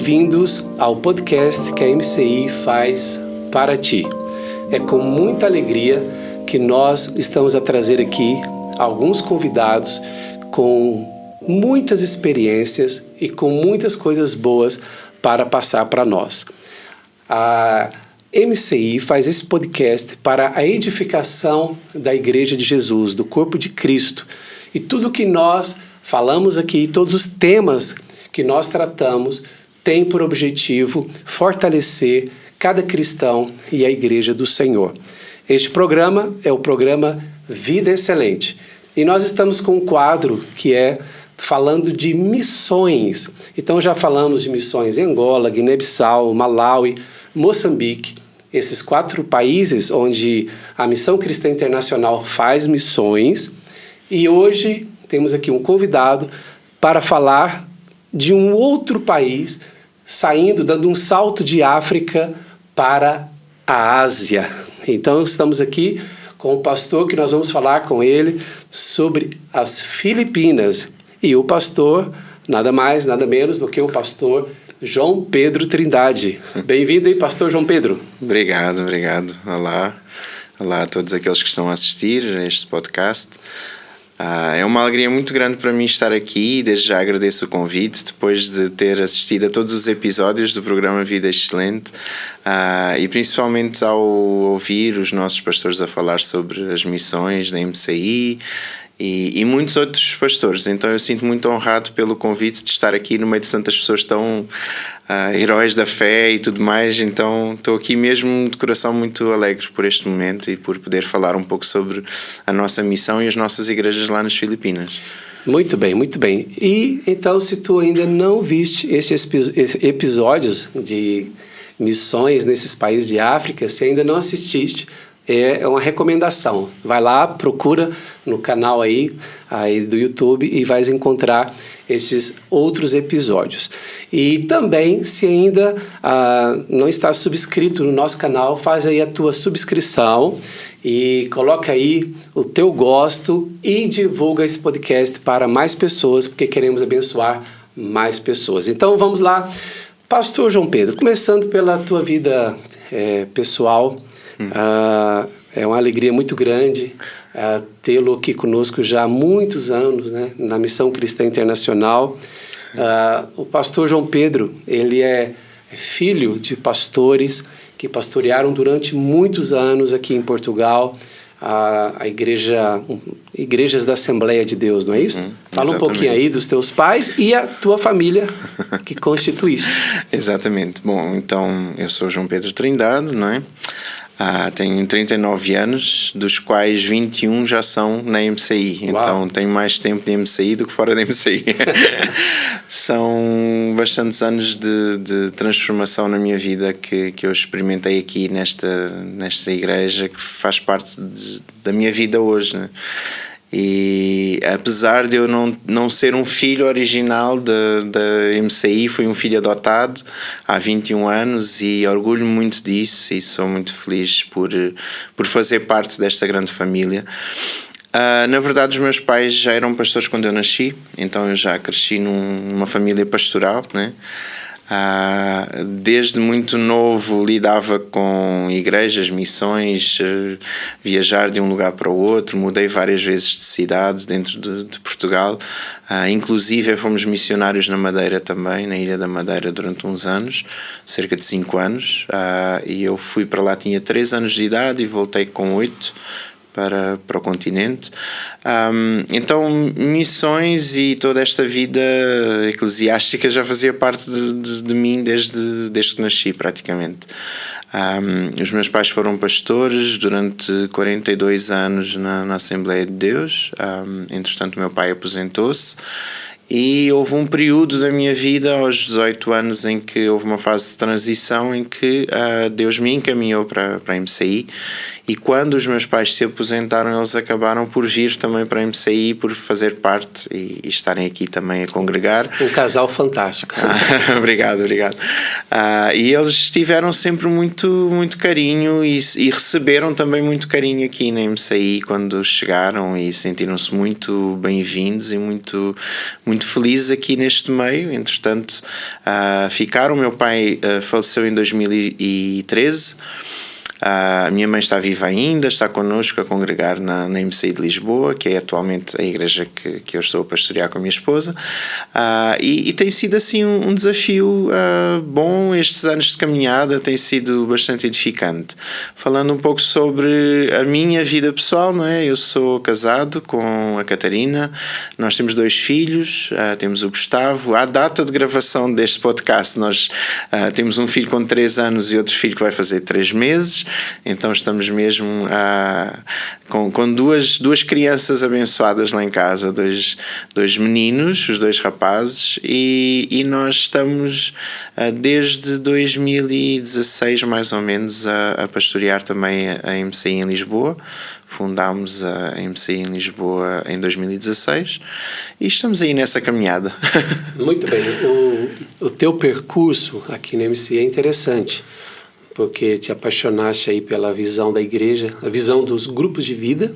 Bem-vindos ao podcast que a MCI faz para ti. É com muita alegria que nós estamos a trazer aqui alguns convidados com muitas experiências e com muitas coisas boas para passar para nós. A MCI faz esse podcast para a edificação da Igreja de Jesus, do corpo de Cristo. E tudo que nós falamos aqui, todos os temas que nós tratamos, tem por objetivo fortalecer cada cristão e a Igreja do Senhor. Este programa é o programa Vida Excelente. E nós estamos com um quadro que é falando de missões. Então já falamos de missões em Angola, Guiné-Bissau, Malawi, Moçambique. Esses 4 países onde a Missão Cristã Internacional faz missões. E hoje temos aqui um convidado para falar de um outro país, dando um salto de África para a Ásia. Então estamos aqui com o pastor que nós vamos falar com ele sobre as Filipinas. E o pastor, nada mais, nada menos do que o pastor João Pedro Trindade. Bem-vindo aí, pastor João Pedro. Obrigado. Olá a todos aqueles que estão a assistir a este podcast. É uma alegria muito grande para mim estar aqui e desde já agradeço o convite, depois de ter assistido a todos os episódios do programa Vida Excelente e principalmente ao ouvir os nossos pastores a falar sobre as missões da MCI e muitos outros pastores. Então eu sinto muito honrado pelo convite de estar aqui no meio de tantas pessoas tão heróis da fé e tudo mais. Então estou aqui mesmo de coração muito alegre por este momento e por poder falar um pouco sobre a nossa missão e as nossas igrejas lá nas Filipinas. Muito bem, muito bem. E então, se tu ainda não viste estes episódios de missões nesses países de África, se ainda não assististe, é uma recomendação. Vai lá, procura no canal aí do YouTube e vais encontrar esses outros episódios. E também, se ainda não está subscrito no nosso canal, faz aí a tua subscrição e coloca aí o teu gosto e divulga esse podcast para mais pessoas, porque queremos abençoar mais pessoas. Então, vamos lá. Pastor João Pedro, começando pela tua vida pessoal, é uma alegria muito grande tê-lo aqui conosco já há muitos anos, né, na Missão Cristã Internacional. O pastor João Pedro, ele é filho de pastores que pastorearam durante muitos anos aqui em Portugal, igrejas da Assembleia de Deus, não é isso? Fala Exatamente. Um pouquinho aí dos teus pais e a tua família que constituíste. Exatamente. Bom, então eu sou João Pedro Trindade, não é? Tenho 39 anos, dos quais 21 já são na MCI. Uau. Então tenho mais tempo de MCI do que fora da MCI. São bastantes anos de transformação na minha vida que eu experimentei aqui nesta igreja, que faz parte da minha vida hoje, né? E apesar de eu não ser um filho original da MCI, fui um filho adotado há 21 anos e orgulho-me muito disso e sou muito feliz por fazer parte desta grande família. Na verdade, os meus pais já eram pastores quando eu nasci, então eu já cresci numa família pastoral, né? Desde muito novo lidava com igrejas, missões, viajar de um lugar para o outro, mudei várias vezes de cidade dentro de Portugal, inclusive fomos missionários na Madeira também, na Ilha da Madeira durante uns anos, cerca de 5 anos, e eu fui para lá, tinha 3 anos de idade e voltei com 8 para o continente. Então missões e toda esta vida eclesiástica já fazia parte de mim desde que nasci praticamente. Os meus pais foram pastores durante 42 anos na Assembleia de Deus. Entretanto o meu pai aposentou-se e houve um período da minha vida aos 18 anos em que houve uma fase de transição em que Deus me encaminhou para a MCI e quando os meus pais se aposentaram, eles acabaram por vir também para a MCI, por fazer parte e estarem aqui também a congregar. Um casal fantástico. Obrigado. E eles tiveram sempre muito carinho e receberam também muito carinho aqui na MCI quando chegaram, e sentiram-se muito bem-vindos e muito felizes aqui neste meio. Entretanto, ficaram. Meu pai faleceu em 2013. A minha mãe está viva ainda, está connosco a congregar na MCI de Lisboa, que é atualmente a igreja que eu estou a pastorear com a minha esposa, e tem sido assim um desafio bom. Estes anos de caminhada tem sido bastante edificante. Falando um pouco sobre a minha vida pessoal, não é? Eu sou casado com a Catarina, nós temos 2 filhos, temos o Gustavo. À data de gravação deste podcast, nós temos um filho com 3 anos e outro filho que vai fazer 3 meses. Então estamos mesmo com duas crianças abençoadas lá em casa, dois meninos, os 2 rapazes, e nós estamos desde 2016 mais ou menos a pastorear também a MCI em Lisboa. Fundámos a MCI em Lisboa em 2016 e estamos aí nessa caminhada. Muito bem. O teu percurso aqui na MCI é interessante, porque te apaixonaste aí pela visão da igreja, a visão dos grupos de vida,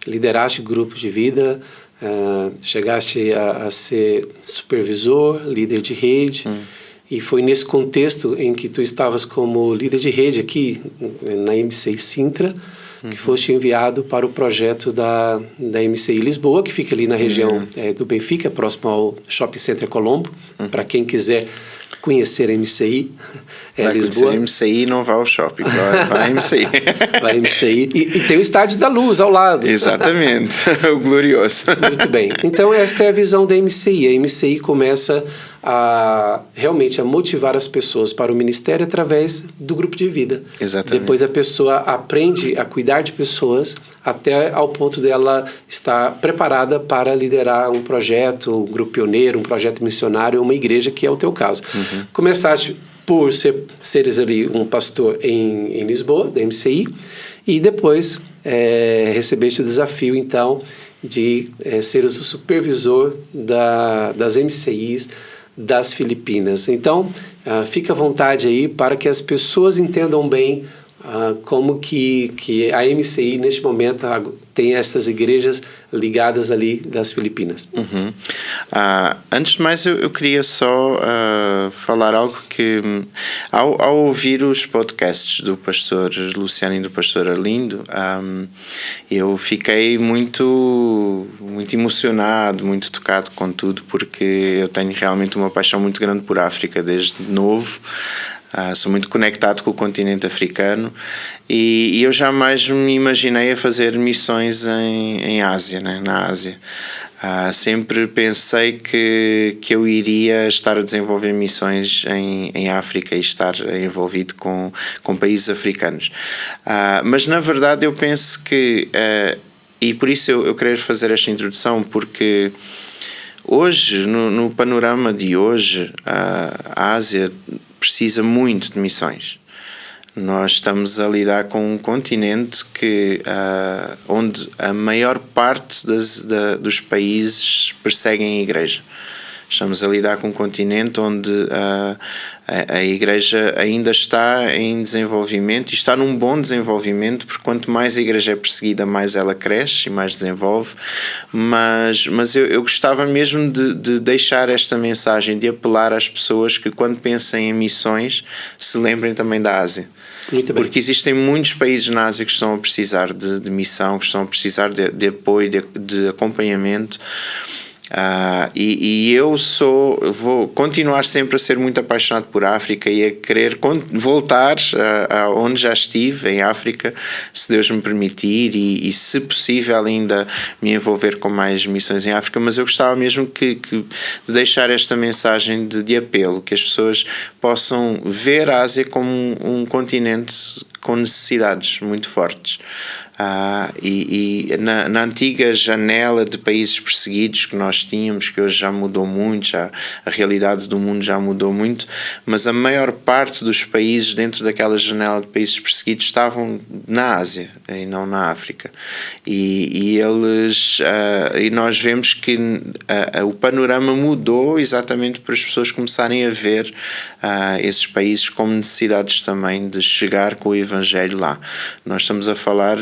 lideraste grupos de vida, chegaste a ser supervisor, líder de rede, e foi nesse contexto em que tu estavas como líder de rede aqui na MCI Sintra, que foste enviado para o projeto da MCI Lisboa, que fica ali na região do Benfica, próximo ao Shopping Center Colombo, para quem quiser conhecer a MCI. Lisboa. MCI não vai ao shopping, vai à MCI. Vai à MCI. E tem o Estádio da Luz ao lado. Exatamente, o glorioso. Muito bem. Então esta é a visão da MCI. A MCI começa realmente a motivar as pessoas para o ministério através do grupo de vida. Exatamente. Depois a pessoa aprende a cuidar de pessoas até ao ponto dela estar preparada para liderar um projeto, um grupo pioneiro, um projeto missionário, uma igreja, que é o teu caso. Começaste por seres ali um pastor em Lisboa, da MCI, e depois recebeste o desafio, então, de seres o supervisor das MCIs das Filipinas. Então, fica à vontade aí para que as pessoas entendam bem como que a MCI, neste momento, tem essas igrejas ligadas ali das Filipinas. Antes de mais, eu queria só falar algo que, ao ouvir os podcasts do pastor Luciano e do pastor Arlindo, eu fiquei muito emocionado, muito tocado com tudo, porque eu tenho realmente uma paixão muito grande por África desde novo. Sou muito conectado com o continente africano e eu jamais me imaginei a fazer missões em Ásia, né? Na Ásia. Sempre pensei que eu iria estar a desenvolver missões em África e estar envolvido com países africanos. Mas na verdade eu penso que, e por isso eu quero fazer esta introdução, porque hoje, no panorama de hoje, a Ásia precisa muito de missões. Nós estamos a lidar com um continente onde a maior parte dos países perseguem a igreja. Estamos a lidar com um continente onde a igreja ainda está em desenvolvimento, e está num bom desenvolvimento, porque quanto mais a igreja é perseguida, mais ela cresce e mais desenvolve. Mas eu gostava mesmo de deixar esta mensagem, de apelar às pessoas que, quando pensem em missões, se lembrem também da Ásia. Muito bem. Porque existem muitos países na Ásia que estão a precisar de missão, que estão a precisar de apoio, de acompanhamento. E eu vou continuar sempre a ser muito apaixonado por África e a querer voltar a onde já estive, em África, se Deus me permitir, e se possível ainda me envolver com mais missões em África. Mas eu gostava mesmo de deixar esta mensagem de apelo, que as pessoas possam ver a Ásia como um continente com necessidades muito fortes. Na antiga janela de países perseguidos que nós tínhamos, que hoje já mudou muito, a realidade do mundo já mudou muito, mas a maior parte dos países dentro daquela janela de países perseguidos estavam na Ásia e não na África. E nós vemos que o panorama mudou exatamente para as pessoas começarem a ver esses países como necessidades também de chegar com o Evangelho lá. Nós estamos a falar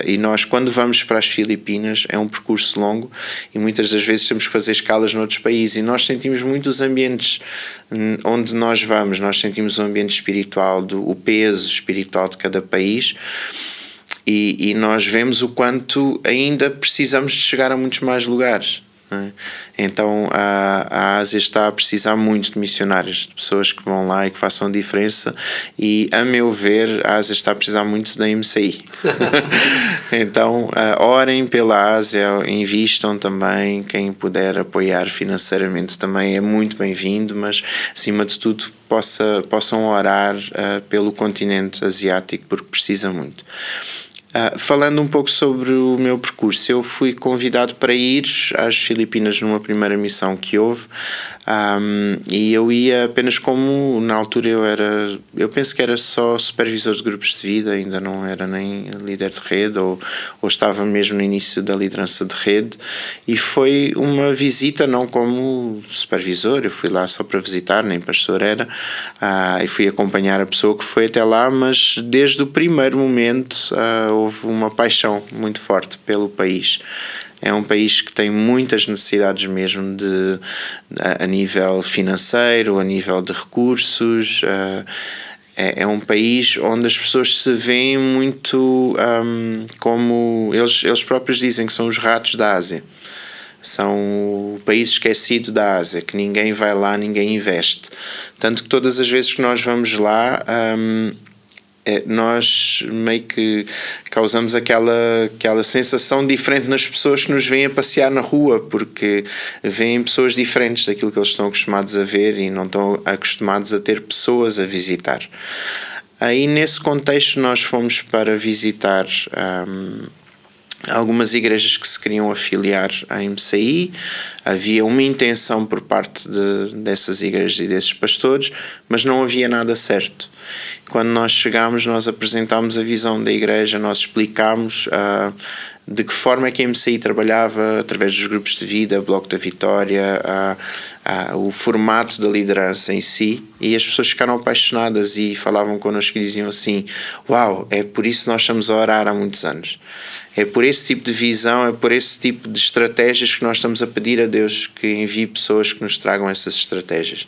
e nós, quando vamos para as Filipinas, é um percurso longo e muitas das vezes temos que fazer escalas noutros países, e nós sentimos muito os ambientes onde nós vamos, nós sentimos o ambiente espiritual, o peso espiritual de cada país, e nós vemos o quanto ainda precisamos de chegar a muitos mais lugares. Então a Ásia está a precisar muito de missionários, de pessoas que vão lá e que façam a diferença, e a meu ver a Ásia está a precisar muito da MCI. Então orem pela Ásia, invistam também, quem puder apoiar financeiramente também é muito bem-vindo, mas acima de tudo possam orar pelo continente asiático, porque precisa muito. Falando um pouco sobre o meu percurso, eu fui convidado para ir às Filipinas numa primeira missão que houve, e eu ia apenas como, na altura eu penso que era só supervisor de grupos de vida, ainda não era nem líder de rede, ou estava mesmo no início da liderança de rede, e foi uma visita não como supervisor, eu fui lá só para visitar, nem pastor era, e fui acompanhar a pessoa que foi até lá, mas desde o primeiro momento houve uma paixão muito forte pelo país. É um país que tem muitas necessidades mesmo a nível financeiro, a nível de recursos. É um país onde as pessoas se veem muito como eles próprios dizem que são os ratos da Ásia. São o país esquecido da Ásia, que ninguém vai lá, ninguém investe. Tanto que todas as vezes que nós vamos lá, nós meio que causamos aquela sensação diferente nas pessoas que nos vêm a passear na rua, porque veem pessoas diferentes daquilo que eles estão acostumados a ver e não estão acostumados a ter pessoas a visitar. Aí nesse contexto nós fomos para visitar algumas igrejas que se queriam afiliar à MCI. Havia uma intenção por parte dessas igrejas e desses pastores, mas não havia nada certo. Quando nós chegámos, nós apresentámos a visão da igreja, nós explicámos de que forma é que a MCI trabalhava através dos grupos de vida, Bloco da Vitória, o formato da liderança em si, e as pessoas ficaram apaixonadas e falavam connosco e diziam assim: uau, é por isso que nós estamos a orar há muitos anos. É por esse tipo de visão, é por esse tipo de estratégias que nós estamos a pedir a Deus que envie pessoas que nos tragam essas estratégias.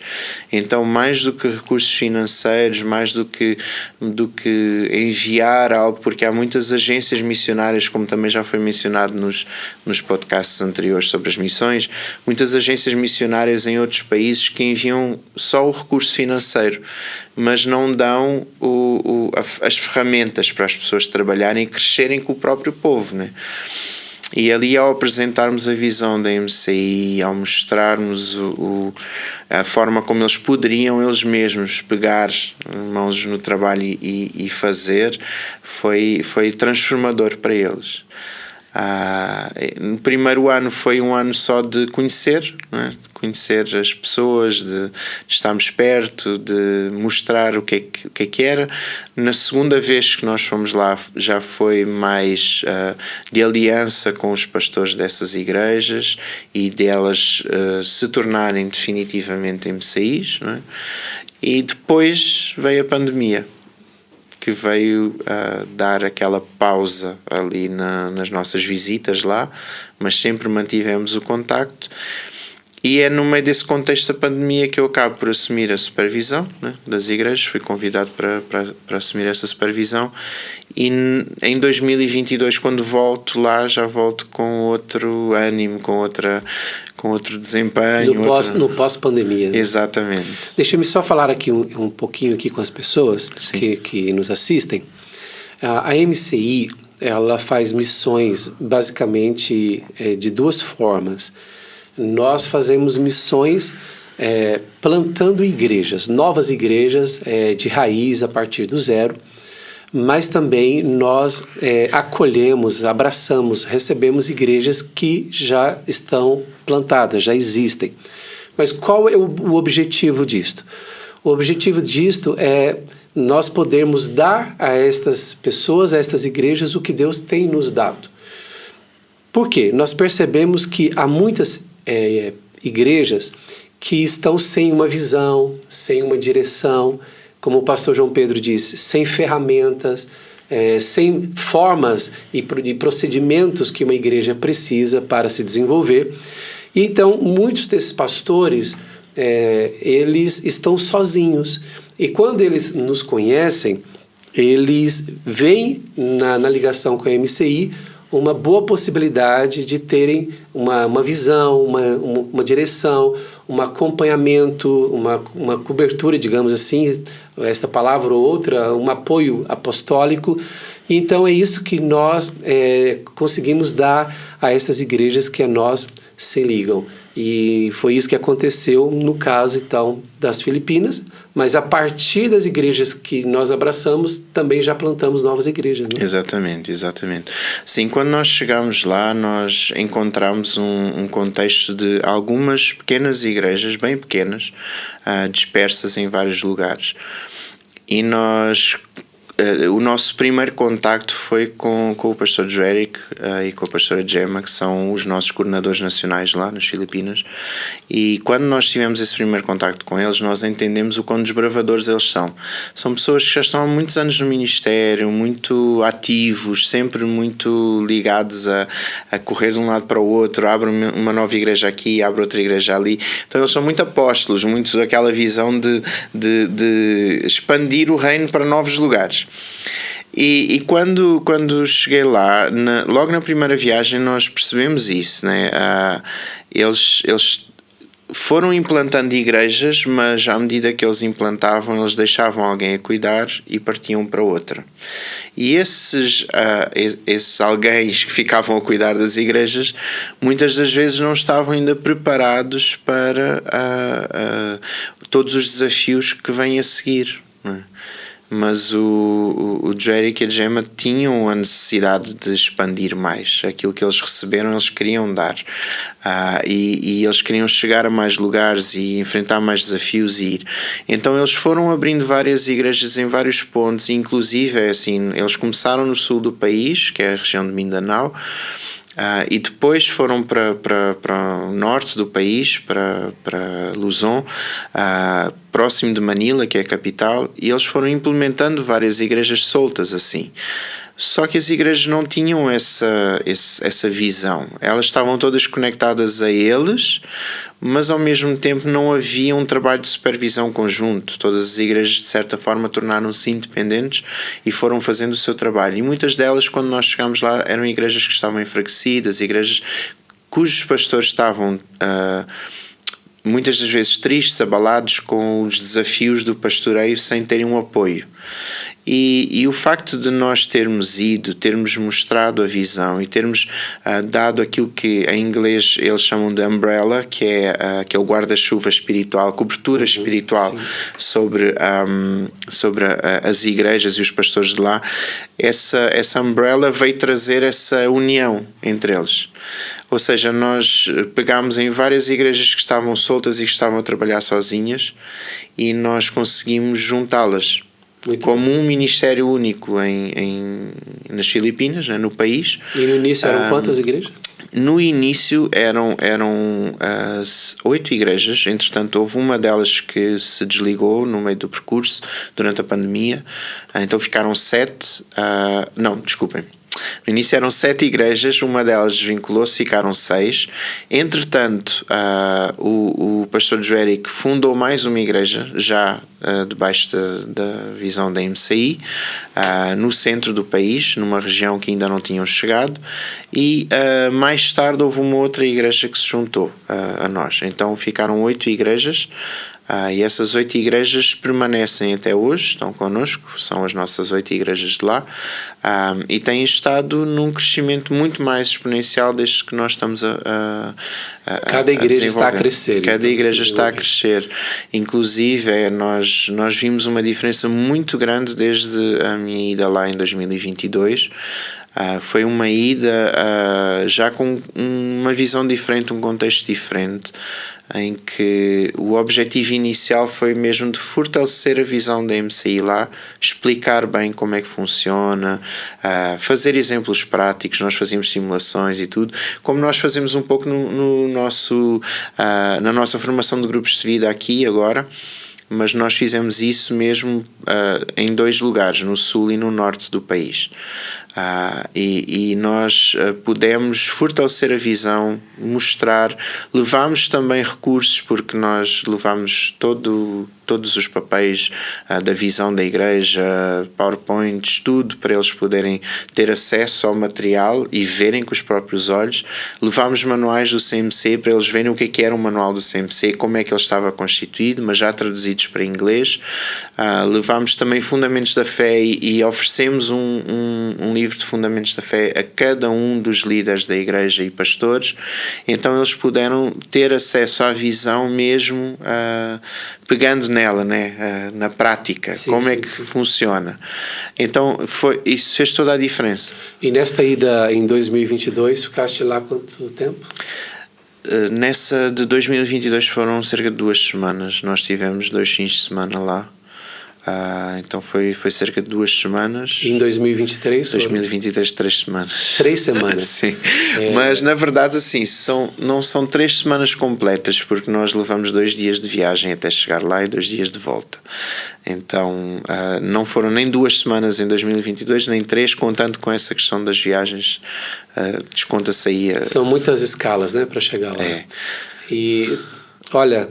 Então, mais do que recursos financeiros, mais do que enviar algo, porque há muitas agências missionárias, como também já foi mencionado nos podcasts anteriores sobre as missões, muitas agências missionárias em outros países que enviam só o recurso financeiro, mas não dão as ferramentas para as pessoas trabalharem e crescerem com o próprio povo, né? E ali, ao apresentarmos a visão da MCI, ao mostrarmos a forma como eles poderiam eles mesmos pegar mãos no trabalho e fazer, foi transformador para eles. No primeiro ano foi um ano só de conhecer, né? De conhecer as pessoas, de estarmos perto, de mostrar o que é que era. Na segunda vez que nós fomos lá já foi mais de aliança com os pastores dessas igrejas e delas se tornarem definitivamente MCIs, né? E depois veio a pandemia, que veio dar aquela pausa ali nas nossas visitas lá, mas sempre mantivemos o contacto. E é no meio desse contexto da pandemia que eu acabo por assumir a supervisão, né, das igrejas. Fui convidado para assumir essa supervisão, e em 2022, quando volto lá, já volto com outro ânimo, com outro desempenho. No pós-pandemia. Né? Exatamente. Deixa-me só falar aqui um pouquinho aqui com as pessoas que nos assistem. A MCI, ela faz missões basicamente de duas formas. Nós fazemos missões plantando igrejas, novas igrejas de raiz a partir do zero. mas também nós acolhemos, abraçamos, recebemos igrejas que já estão plantadas, já existem. Mas qual é o objetivo disto? O objetivo disto é nós podermos dar a estas pessoas, a estas igrejas, o que Deus tem nos dado. Por quê? Nós percebemos que há muitas igrejas que estão sem uma visão, sem uma direção, como o pastor João Pedro disse, sem ferramentas, sem formas e procedimentos que uma igreja precisa para se desenvolver. E então, muitos desses pastores, eles estão sozinhos. E quando eles nos conhecem, eles veem na ligação com a MCI uma boa possibilidade de terem uma visão, uma direção, um acompanhamento, uma cobertura, digamos assim, esta palavra ou outra, um apoio apostólico. E então é isso que nós conseguimos dar a essas igrejas que a nós se ligam. E foi isso que aconteceu no caso, então, das Filipinas, mas a partir das igrejas que nós abraçamos, também já plantamos novas igrejas. Né? Exatamente. Sim, quando nós chegamos lá, nós encontramos um contexto de algumas pequenas igrejas, bem pequenas, dispersas em vários lugares. E o nosso primeiro contacto foi com o pastor Jerick e com a pastora Gemma, que são os nossos coordenadores nacionais lá nas Filipinas. E quando nós tivemos esse primeiro contacto com eles, nós entendemos o quão desbravadores eles são. São pessoas que já estão há muitos anos no ministério, muito ativos, sempre muito ligados a correr de um lado para o outro, abre uma nova igreja aqui, abre outra igreja ali. Então eles são muito apóstolos, muito aquela visão de expandir o reino para novos lugares. E quando cheguei lá, logo na primeira viagem, nós percebemos isso, né? Eles foram implantando igrejas, mas à medida que eles implantavam, eles deixavam alguém a cuidar e partiam para outra. E esses alguém que ficavam a cuidar das igrejas, muitas das vezes não estavam ainda preparados para todos os desafios que vêm a seguir, né? Mas o Jerick e a Gemma tinham a necessidade de expandir mais. Aquilo que eles receberam, eles queriam dar. E eles queriam chegar a mais lugares e enfrentar mais desafios e ir. Então eles foram abrindo várias igrejas em vários pontos, inclusive, assim, eles começaram no sul do país, que é a região de Mindanao, e depois foram para o norte do país, para Luzon, próximo de Manila, que é a capital, e eles foram implementando várias igrejas soltas assim. Só que as igrejas não tinham essa visão. Elas estavam todas conectadas a eles, mas ao mesmo tempo não havia um trabalho de supervisão conjunto. Todas as igrejas, de certa forma, tornaram-se independentes e foram fazendo o seu trabalho. E muitas delas, quando nós chegámos lá, eram igrejas que estavam enfraquecidas, igrejas cujos pastores estavam muitas das vezes tristes, abalados com os desafios do pastoreio sem terem um apoio. E o facto de nós termos mostrado a visão e termos dado aquilo que em inglês eles chamam de umbrella, que é aquele guarda-chuva espiritual, cobertura espiritual sobre as igrejas e os pastores de lá, essa umbrella veio trazer essa união entre eles. Ou seja, nós pegámos em várias igrejas que estavam soltas e que estavam a trabalhar sozinhas e nós conseguimos juntá-las. Como um ministério único nas Filipinas, né, no país. E no início eram quantas igrejas? No início eram 8 igrejas, entretanto houve uma delas que se desligou no meio do percurso durante a pandemia, então ficaram 7, não, desculpem. No início eram 7 igrejas, uma delas desvinculou-se, ficaram 6. Entretanto, o pastor Jerick fundou mais uma igreja, já debaixo da visão da MCI, no centro do país, numa região que ainda não tinham chegado, e mais tarde houve uma outra igreja que se juntou a nós. Então ficaram 8 igrejas, E essas 8 igrejas permanecem até hoje, estão connosco, são as nossas 8 igrejas de lá, e têm estado num crescimento muito mais exponencial desde que nós estamos Cada igreja está a crescer. Cada igreja está a crescer. Inclusive, nós vimos uma diferença muito grande desde a minha ida lá em 2022. Foi uma ida já com uma visão diferente, um contexto diferente, em que o objetivo inicial foi mesmo de fortalecer a visão da MCI lá, explicar bem como é que funciona, fazer exemplos práticos. Nós fazíamos simulações e tudo, como nós fazemos um pouco na nossa formação de grupos de vida aqui agora. Mas nós fizemos isso mesmo em 2 lugares, no sul e no norte do país. E nós pudemos fortalecer a visão, mostrar, levámos também recursos, porque nós levámos todos os papéis da visão da igreja, PowerPoints, tudo para eles poderem ter acesso ao material e verem com os próprios olhos. Levámos manuais do CMC para eles verem o que era um manual do CMC, como é que ele estava constituído, mas já traduzidos para inglês. Levámos também Fundamentos da Fé e oferecemos um livro de Fundamentos da Fé a cada um dos líderes da igreja e pastores. Então eles puderam ter acesso à visão mesmo pegando nela, né? Na prática, como é que funciona. Então isso fez toda a diferença. E nesta ida em 2022, ficaste lá quanto tempo? Nessa de 2022 foram cerca de 2 semanas. Nós tivemos 2 fins de semana lá. Então foi cerca de 2 semanas. E em 2023? 2023, 3 semanas. 3 semanas? Sim. Mas na verdade, assim, não são 3 semanas completas, porque nós levamos 2 dias de viagem até chegar lá e 2 dias de volta. Então não foram nem 2 semanas em 2022, nem 3, contando com essa questão das viagens. Desconta-se aí. São muitas escalas, né, para chegar lá. E olha.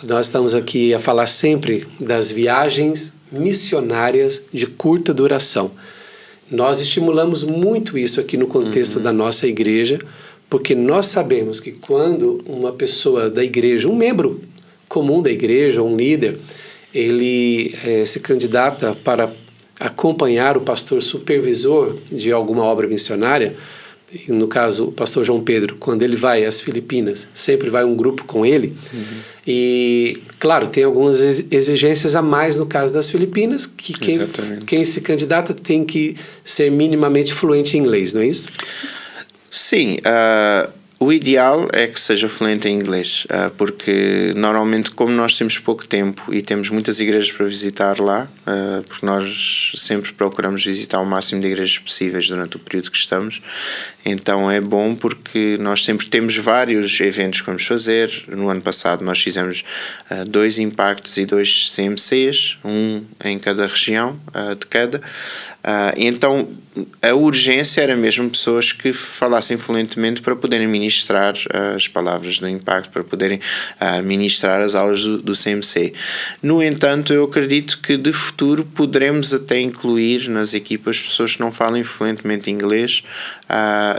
Nós estamos aqui a falar sempre das viagens missionárias de curta duração. Nós estimulamos muito isso aqui no contexto da nossa igreja, porque nós sabemos que quando uma pessoa da igreja, um membro comum da igreja, um líder, ele se candidata para acompanhar o pastor supervisor de alguma obra missionária, no caso o pastor João Pedro, quando ele vai às Filipinas, sempre vai um grupo com ele. E claro, tem algumas exigências a mais no caso das Filipinas, que quem se candidata tem que ser minimamente fluente em inglês, não é isso? Sim, o ideal é que seja fluente em inglês, porque normalmente, como nós temos pouco tempo e temos muitas igrejas para visitar lá, porque nós sempre procuramos visitar o máximo de igrejas possíveis durante o período que estamos, então é bom porque nós sempre temos vários eventos que vamos fazer. No ano passado nós fizemos 2 impactos e 2 CMCs, um em cada região de cada. Então a urgência era mesmo pessoas que falassem fluentemente para poderem ministrar as palavras do impacto, para poderem ministrar as aulas do CMC. No entanto, eu acredito que de futuro poderemos até incluir nas equipas pessoas que não falem fluentemente inglês,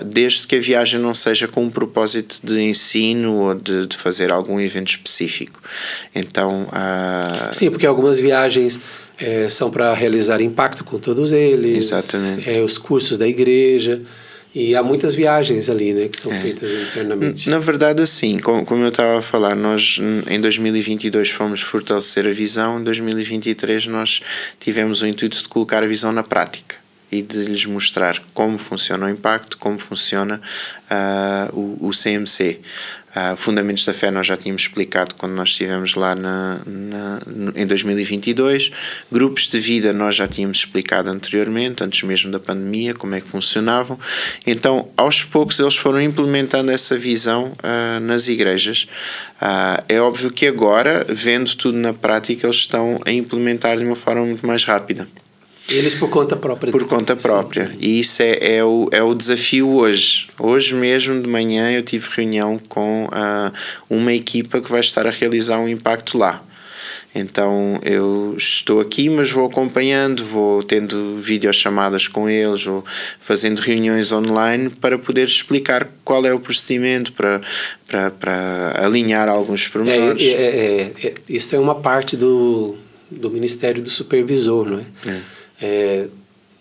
desde que a viagem não seja com um propósito de ensino ou de fazer algum evento específico. Então, sim, porque algumas viagens são para realizar impacto com todos eles. Exatamente. Os cursos da igreja. E há muitas viagens ali, né, que são feitas internamente. Na verdade, assim, como eu estava a falar, nós em 2022 fomos fortalecer a visão, em 2023 nós tivemos o intuito de colocar a visão na prática e de lhes mostrar como funciona o impacto, como funciona o CMC. Fundamentos da Fé nós já tínhamos explicado quando nós estivemos lá em 2022. Grupos de vida nós já tínhamos explicado anteriormente, antes mesmo da pandemia, como é que funcionavam. Então, aos poucos eles foram implementando essa visão nas igrejas. É óbvio que agora, vendo tudo na prática, eles estão a implementar de uma forma muito mais rápida. Eles por conta própria. Por conta própria. Sim. E isso é o desafio hoje. Hoje mesmo de manhã eu tive reunião com uma equipa que vai estar a realizar um impacto lá. Então eu estou aqui, mas vou acompanhando, vou tendo videochamadas com eles, vou fazendo reuniões online para poder explicar qual é o procedimento, para alinhar alguns pormenores. Isso é uma parte do Ministério do Supervisor, não é?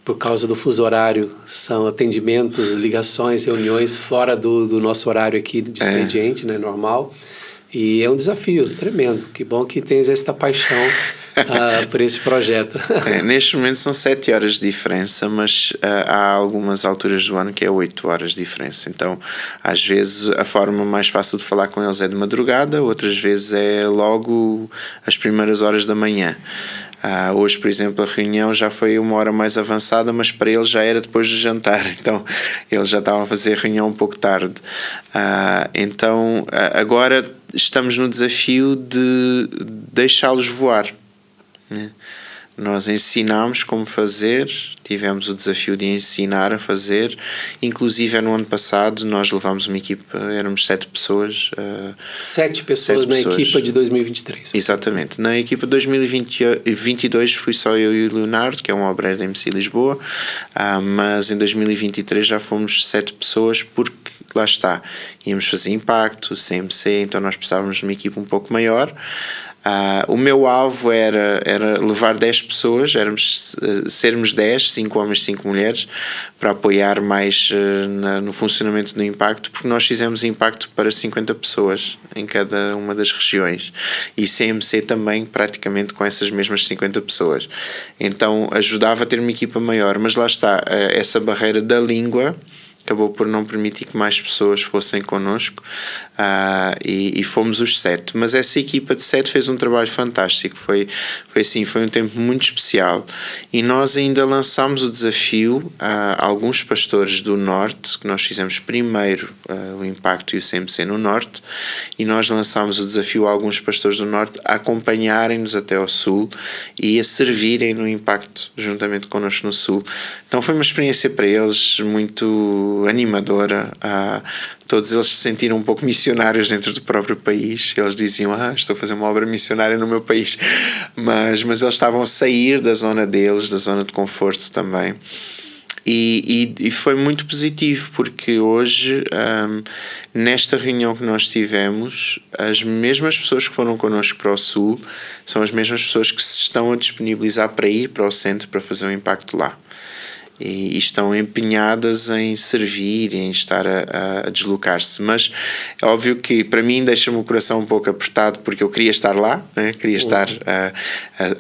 Por causa do fuso horário, são atendimentos, ligações, reuniões fora do nosso horário aqui de expediente, né, normal. E é um desafio tremendo. Que bom que tens esta paixão por esse projeto. Neste momento são 7 horas de diferença, mas há algumas alturas do ano que é 8 horas de diferença. Então, às vezes, a forma mais fácil de falar com eles é de madrugada, outras vezes é logo às primeiras horas da manhã. Hoje, por exemplo, a reunião já foi 1 hora mais avançada, mas para eles já era depois do jantar, então eles já estavam a fazer a reunião um pouco tarde. Então, agora estamos no desafio de deixá-los voar, né? Nós ensinámos como fazer, tivemos o desafio de ensinar a fazer, inclusive no ano passado nós levámos uma equipa, éramos 7 pessoas. 7 pessoas na equipa de 2023. Exatamente. Na equipa de 2022 fui só eu e o Leonardo, que é um obreiro da MC Lisboa, mas em 2023 já fomos 7 pessoas porque, lá está, íamos fazer impacto, CMC, então nós precisávamos de uma equipa um pouco maior. O meu alvo era levar 10 pessoas, sermos 10, 5 homens, 5 mulheres, para apoiar mais no funcionamento do impacto, porque nós fizemos impacto para 50 pessoas em cada uma das regiões e CMC também praticamente com essas mesmas 50 pessoas. Então ajudava a ter uma equipa maior, mas lá está, essa barreira da língua acabou por não permitir que mais pessoas fossem connosco, e fomos os 7. Mas essa equipa de 7 fez um trabalho fantástico, foi um tempo muito especial, e nós ainda lançámos o desafio a alguns pastores do Norte, que nós fizemos primeiro o Impacto e o CMC no Norte, e nós lançámos o desafio a alguns pastores do Norte a acompanharem-nos até ao Sul e a servirem no Impacto juntamente connosco no Sul. Então foi uma experiência para eles muito animadora. Todos eles se sentiram um pouco missionários dentro do próprio país. Eles diziam, estou a fazer uma obra missionária no meu país, mas eles estavam a sair da zona deles, da zona de conforto também. E foi muito positivo, porque hoje, nesta reunião que nós tivemos, as mesmas pessoas que foram connosco para o Sul são as mesmas pessoas que se estão a disponibilizar para ir para o centro para fazer um impacto lá. E estão empenhadas em servir, em estar a deslocar-se. Mas é óbvio que para mim deixa-me o coração um pouco apertado, porque eu queria estar lá, né? Queria estar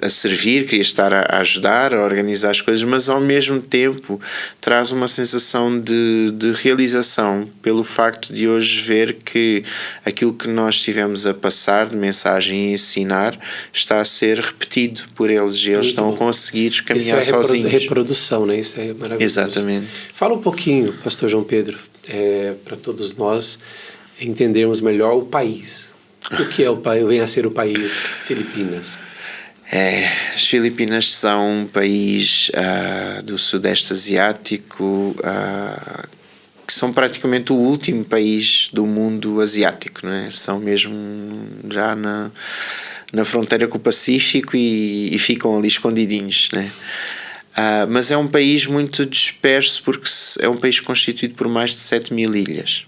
a servir, queria estar a ajudar, a organizar as coisas, mas ao mesmo tempo traz uma sensação de realização pelo facto de hoje ver que aquilo que nós estivemos a passar de mensagem e ensinar está a ser repetido por eles, e eles estão a conseguir caminhar sozinhos. Reprodução, né? Isso é maravilhoso. Exatamente. Fala um pouquinho, pastor João Pedro, para todos nós entendermos melhor o país. O que é o país? Vem a ser o país Filipinas? As Filipinas são um país do Sudeste Asiático, que são praticamente o último país do mundo asiático, não é? São mesmo já na fronteira com o Pacífico e ficam ali escondidinhos, né? Mas é um país muito disperso, porque é um país constituído por mais de 7.000 ilhas.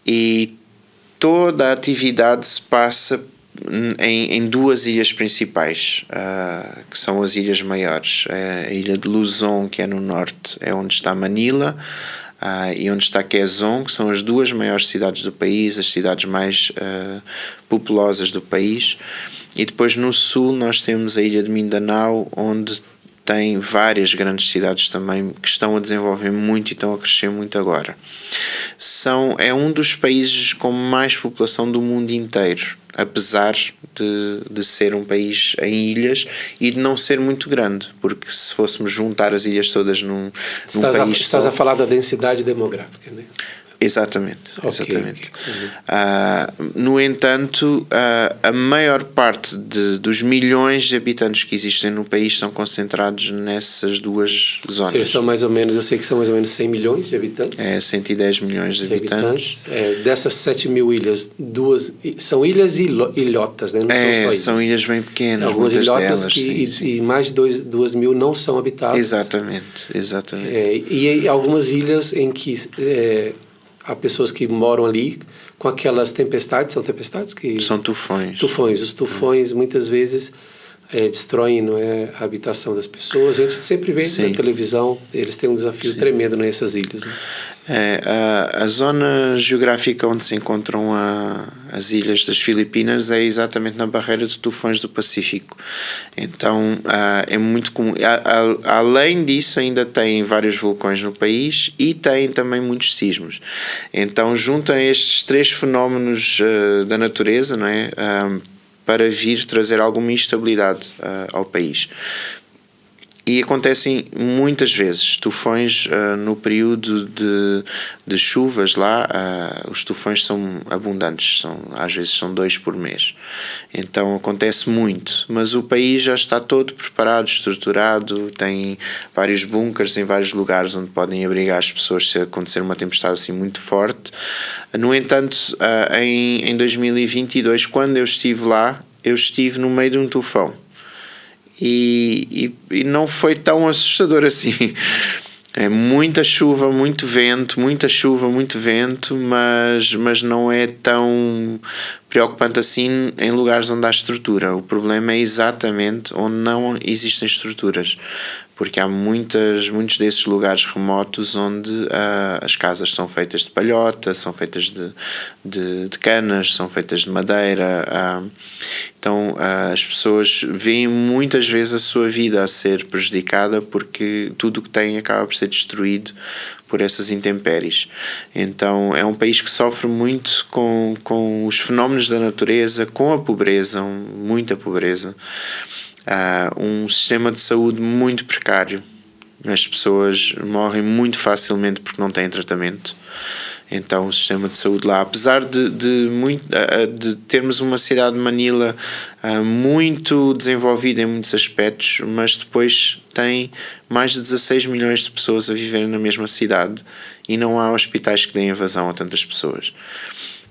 E toda a atividade se passa em 2 ilhas principais, que são as ilhas maiores. A ilha de Luzon, que é no norte, é onde está Manila, e onde está Quezon, que são as 2 maiores cidades do país, as cidades mais populosas do país. E depois no sul nós temos a ilha de Mindanao, onde tem várias grandes cidades também que estão a desenvolver muito e estão a crescer muito agora. É um dos países com mais população do mundo inteiro, apesar de ser um país em ilhas e de não ser muito grande, porque se fôssemos juntar as ilhas todas num país Estás a falar da densidade demográfica, né? Exatamente, Ok, exatamente. ok. No entanto, a maior parte dos milhões de habitantes que existem no país estão concentrados nessas duas Ou zonas. seja, são mais ou menos, eu sei que são mais ou menos 100 milhões de habitantes. 110 milhões de habitantes. Dessas 7 mil ilhas, são ilhas e ilhotas, né? Não são só ilhas. São ilhas bem pequenas, Algumas muitas ilhotas delas, que sim. E mais de 2 mil não são habitadas. Exatamente. E algumas ilhas em que há pessoas que moram ali com aquelas tempestades, são tempestades que... São tufões. Os tufões muitas vezes destroem, não é, a habitação das pessoas. A gente sempre vê na televisão, eles têm um desafio tremendo nessas ilhas. Né? A zona geográfica onde se encontram as ilhas das Filipinas é exatamente na barreira de tufões do Pacífico. Então é muito comum. Além disso, ainda tem vários vulcões no país e tem também muitos sismos. Então juntam estes três fenómenos da natureza, não é? Para vir trazer alguma instabilidade ao país. E acontecem muitas vezes tufões no período de chuvas lá. Os tufões são abundantes, às vezes são 2 por mês. Então acontece muito, mas o país já está todo preparado, estruturado, tem vários bunkers em vários lugares onde podem abrigar as pessoas se acontecer uma tempestade assim muito forte. No entanto, em 2022, quando eu estive lá, eu estive no meio de um tufão. E não foi tão assustador assim. É muita chuva, muito vento, mas não é tão preocupante assim em lugares onde há estrutura. O problema é exatamente onde não existem estruturas, porque há muitos desses lugares remotos onde as casas são feitas de palhota, são feitas de canas, são feitas de madeira. Então as pessoas veem muitas vezes a sua vida a ser prejudicada porque tudo o que têm acaba por ser destruído por essas intempéries. Então é um país que sofre muito com os fenómenos da natureza, com a pobreza, muita pobreza. Um sistema de saúde muito precário. As pessoas morrem muito facilmente porque não têm tratamento. Então o sistema de saúde lá, apesar de termos uma cidade de Manila muito desenvolvida em muitos aspectos, mas depois tem mais de 16 milhões de pessoas a viverem na mesma cidade e não há hospitais que deem vazão a tantas pessoas.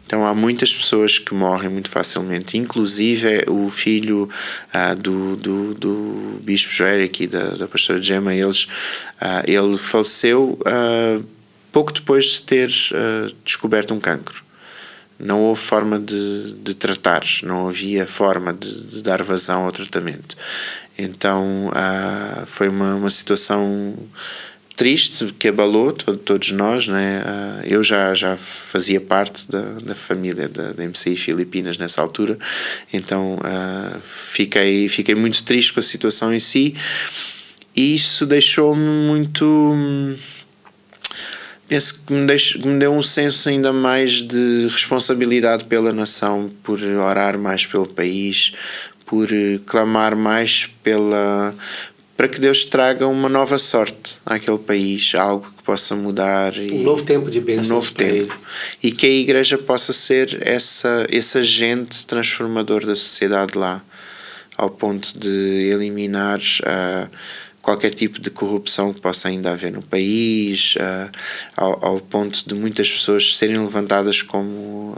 Então há muitas pessoas que morrem muito facilmente, inclusive o filho do Bispo Joeric e da pastora Gemma, ele faleceu pouco depois de ter descoberto um cancro. Não houve forma de tratar, não havia forma de dar vazão ao tratamento. Então foi uma situação triste que abalou todos nós, né? Eu já fazia parte da família da MCI Filipinas nessa altura, então fiquei muito triste com a situação em si, e isso deixou-me muito... Penso que me deu um senso ainda mais de responsabilidade pela nação, por orar mais pelo país, por clamar mais para que Deus traga uma nova sorte àquele país, algo que possa mudar. Um novo tempo de bênçãos. Um novo tempo. E que a igreja possa ser esse agente transformador da sociedade lá, ao ponto de eliminar qualquer tipo de corrupção que possa ainda haver no país, ao ponto de muitas pessoas serem levantadas como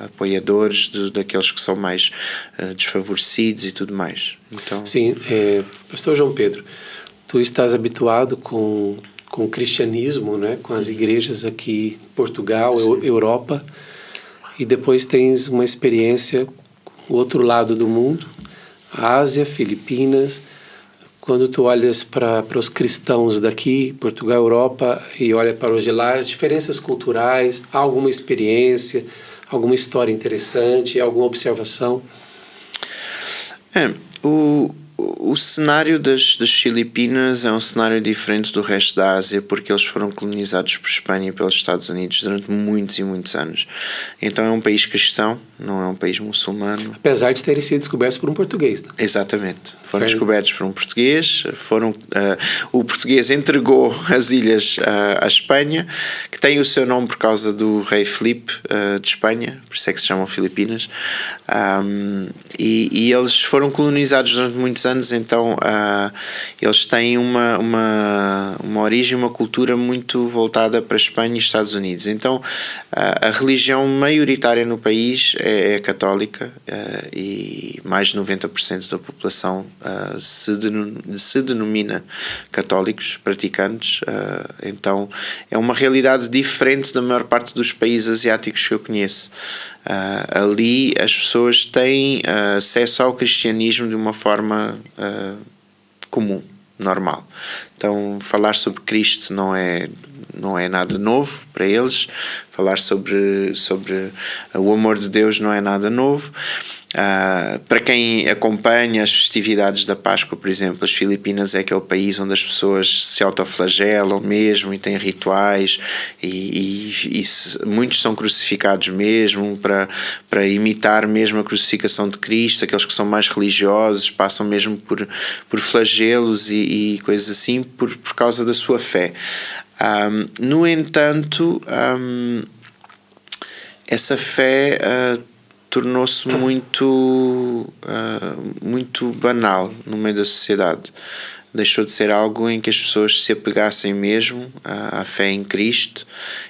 apoiadores daqueles que são mais desfavorecidos e tudo mais. Então... Sim, Pastor João Pedro, tu estás habituado com o cristianismo, né, com as igrejas aqui em Portugal, Europa, e depois tens uma experiência no outro lado do mundo, Ásia, Filipinas. Quando tu olhas para os cristãos daqui, Portugal, Europa, e olha para os de lá, as diferenças culturais, há alguma experiência, alguma história interessante, alguma observação? O cenário das Filipinas é um cenário diferente do resto da Ásia, porque eles foram colonizados por Espanha e pelos Estados Unidos durante muitos e muitos anos. Então é um país cristão, não é um país muçulmano. Apesar de terem sido descobertos por um português. Né? Exatamente. Foram descobertos por um português. O português entregou as ilhas à Espanha, que tem o seu nome por causa do rei Filipe de Espanha, por isso é que se chamam Filipinas. E eles foram colonizados durante muitos anos, então eles têm uma origem, uma cultura muito voltada para a Espanha e Estados Unidos. Então a religião maioritária no país é católica, e mais de 90% da população se denomina católicos praticantes. Então é uma realidade diferente da maior parte dos países asiáticos que eu conheço. Ali as pessoas têm acesso ao cristianismo de uma forma comum, normal. Então falar sobre Cristo não é nada novo para eles. Falar sobre o amor de Deus não é nada novo. Para quem acompanha as festividades da Páscoa, por exemplo, as Filipinas é aquele país onde as pessoas se autoflagelam mesmo e têm rituais, e muitos são crucificados mesmo para imitar mesmo a crucificação de Cristo. Aqueles que são mais religiosos passam mesmo por flagelos e coisas assim por causa da sua fé. No entanto, essa fé tornou-se muito banal no meio da sociedade. Deixou de ser algo em que as pessoas se apegassem mesmo à fé em Cristo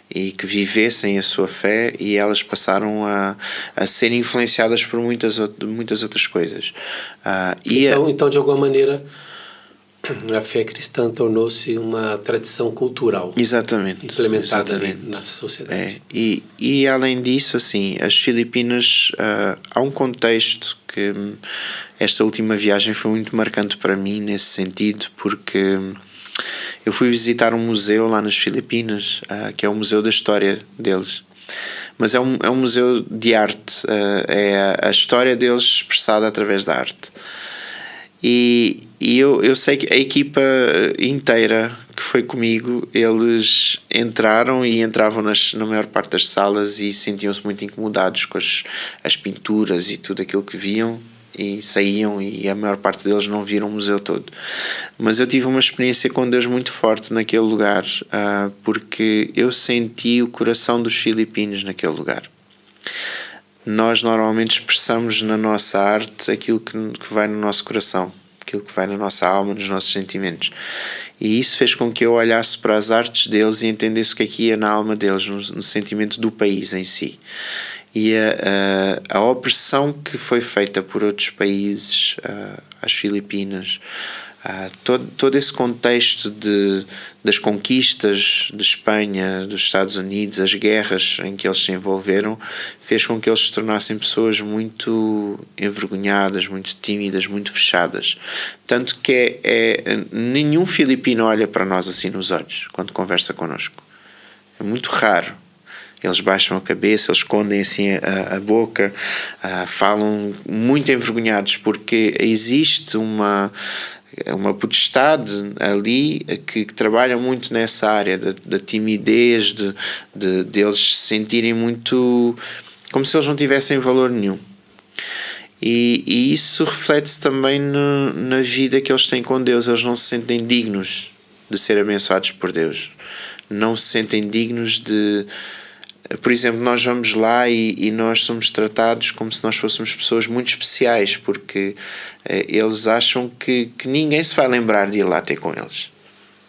e que vivessem a sua fé, e elas passaram a ser influenciadas por muitas outras coisas. Então, de alguma maneira, a fé cristã tornou-se uma tradição cultural. Exatamente. Implementada ali na sociedade. E além disso, assim, as Filipinas, há um contexto que esta última viagem foi muito marcante para mim nesse sentido, porque eu fui visitar um museu lá nas Filipinas, que é o Museu da História deles. Mas é um museu de arte, é a história deles expressada através da arte. E eu sei que a equipa inteira que foi comigo, eles entravam na maior parte das salas e sentiam-se muito incomodados com as pinturas e tudo aquilo que viam, e saíam, e a maior parte deles não viram o museu todo. Mas eu tive uma experiência com Deus muito forte naquele lugar, porque eu senti o coração dos filipinos naquele lugar. Nós normalmente expressamos na nossa arte aquilo que vai no nosso coração, aquilo que vai na nossa alma, nos nossos sentimentos. E isso fez com que eu olhasse para as artes deles e entendesse o que ia na alma deles, no sentimento do país em si. E a opressão que foi feita por outros países, às Filipinas, todo esse contexto das conquistas de Espanha, dos Estados Unidos, as guerras em que eles se envolveram, fez com que eles se tornassem pessoas muito envergonhadas, muito tímidas, muito fechadas. Tanto que nenhum filipino olha para nós assim nos olhos quando conversa connosco. É muito raro. Eles baixam a cabeça, eles escondem assim a boca, falam muito envergonhados, porque existe uma potestade ali que trabalha muito nessa área da timidez, de eles se sentirem muito como se eles não tivessem valor nenhum. E isso reflete-se também na vida que eles têm com Deus. Eles não se sentem dignos de ser abençoados por Deus. Não se sentem dignos de... Por exemplo, nós vamos lá e nós somos tratados como se nós fôssemos pessoas muito especiais, porque eles acham que ninguém se vai lembrar de ir lá ter com eles,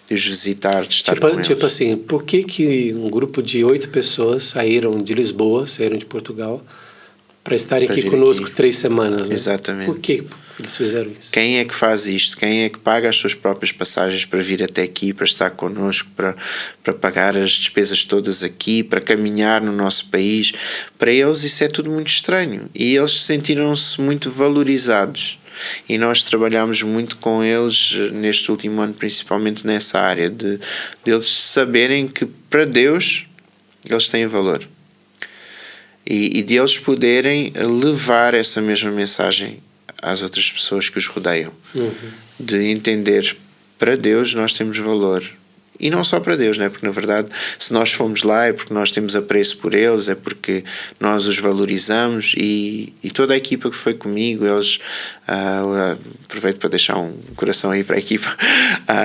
de os visitar, de estar com eles. Tipo assim, por que um grupo de 8 pessoas saíram de Lisboa, saíram de Portugal, para estarem aqui conosco 3 semanas? Né? Exatamente. Por que eles fizeram isso? Quem é que faz isto? Quem é que paga as suas próprias passagens para vir até aqui, para estar connosco, para pagar as despesas todas aqui, para caminhar no nosso país? Para eles isso é tudo muito estranho, e eles sentiram-se muito valorizados. E nós trabalhamos muito com eles neste último ano, principalmente nessa área de eles saberem que para Deus eles têm valor, e de eles poderem levar essa mesma mensagem às outras pessoas que os rodeiam. De entender, para Deus nós temos valor, e não só para Deus, né? Porque na verdade, se nós fomos lá é porque nós temos apreço por eles, é porque nós os valorizamos, e toda a equipa que foi comigo, eles, aproveito para deixar um coração aí para a equipa,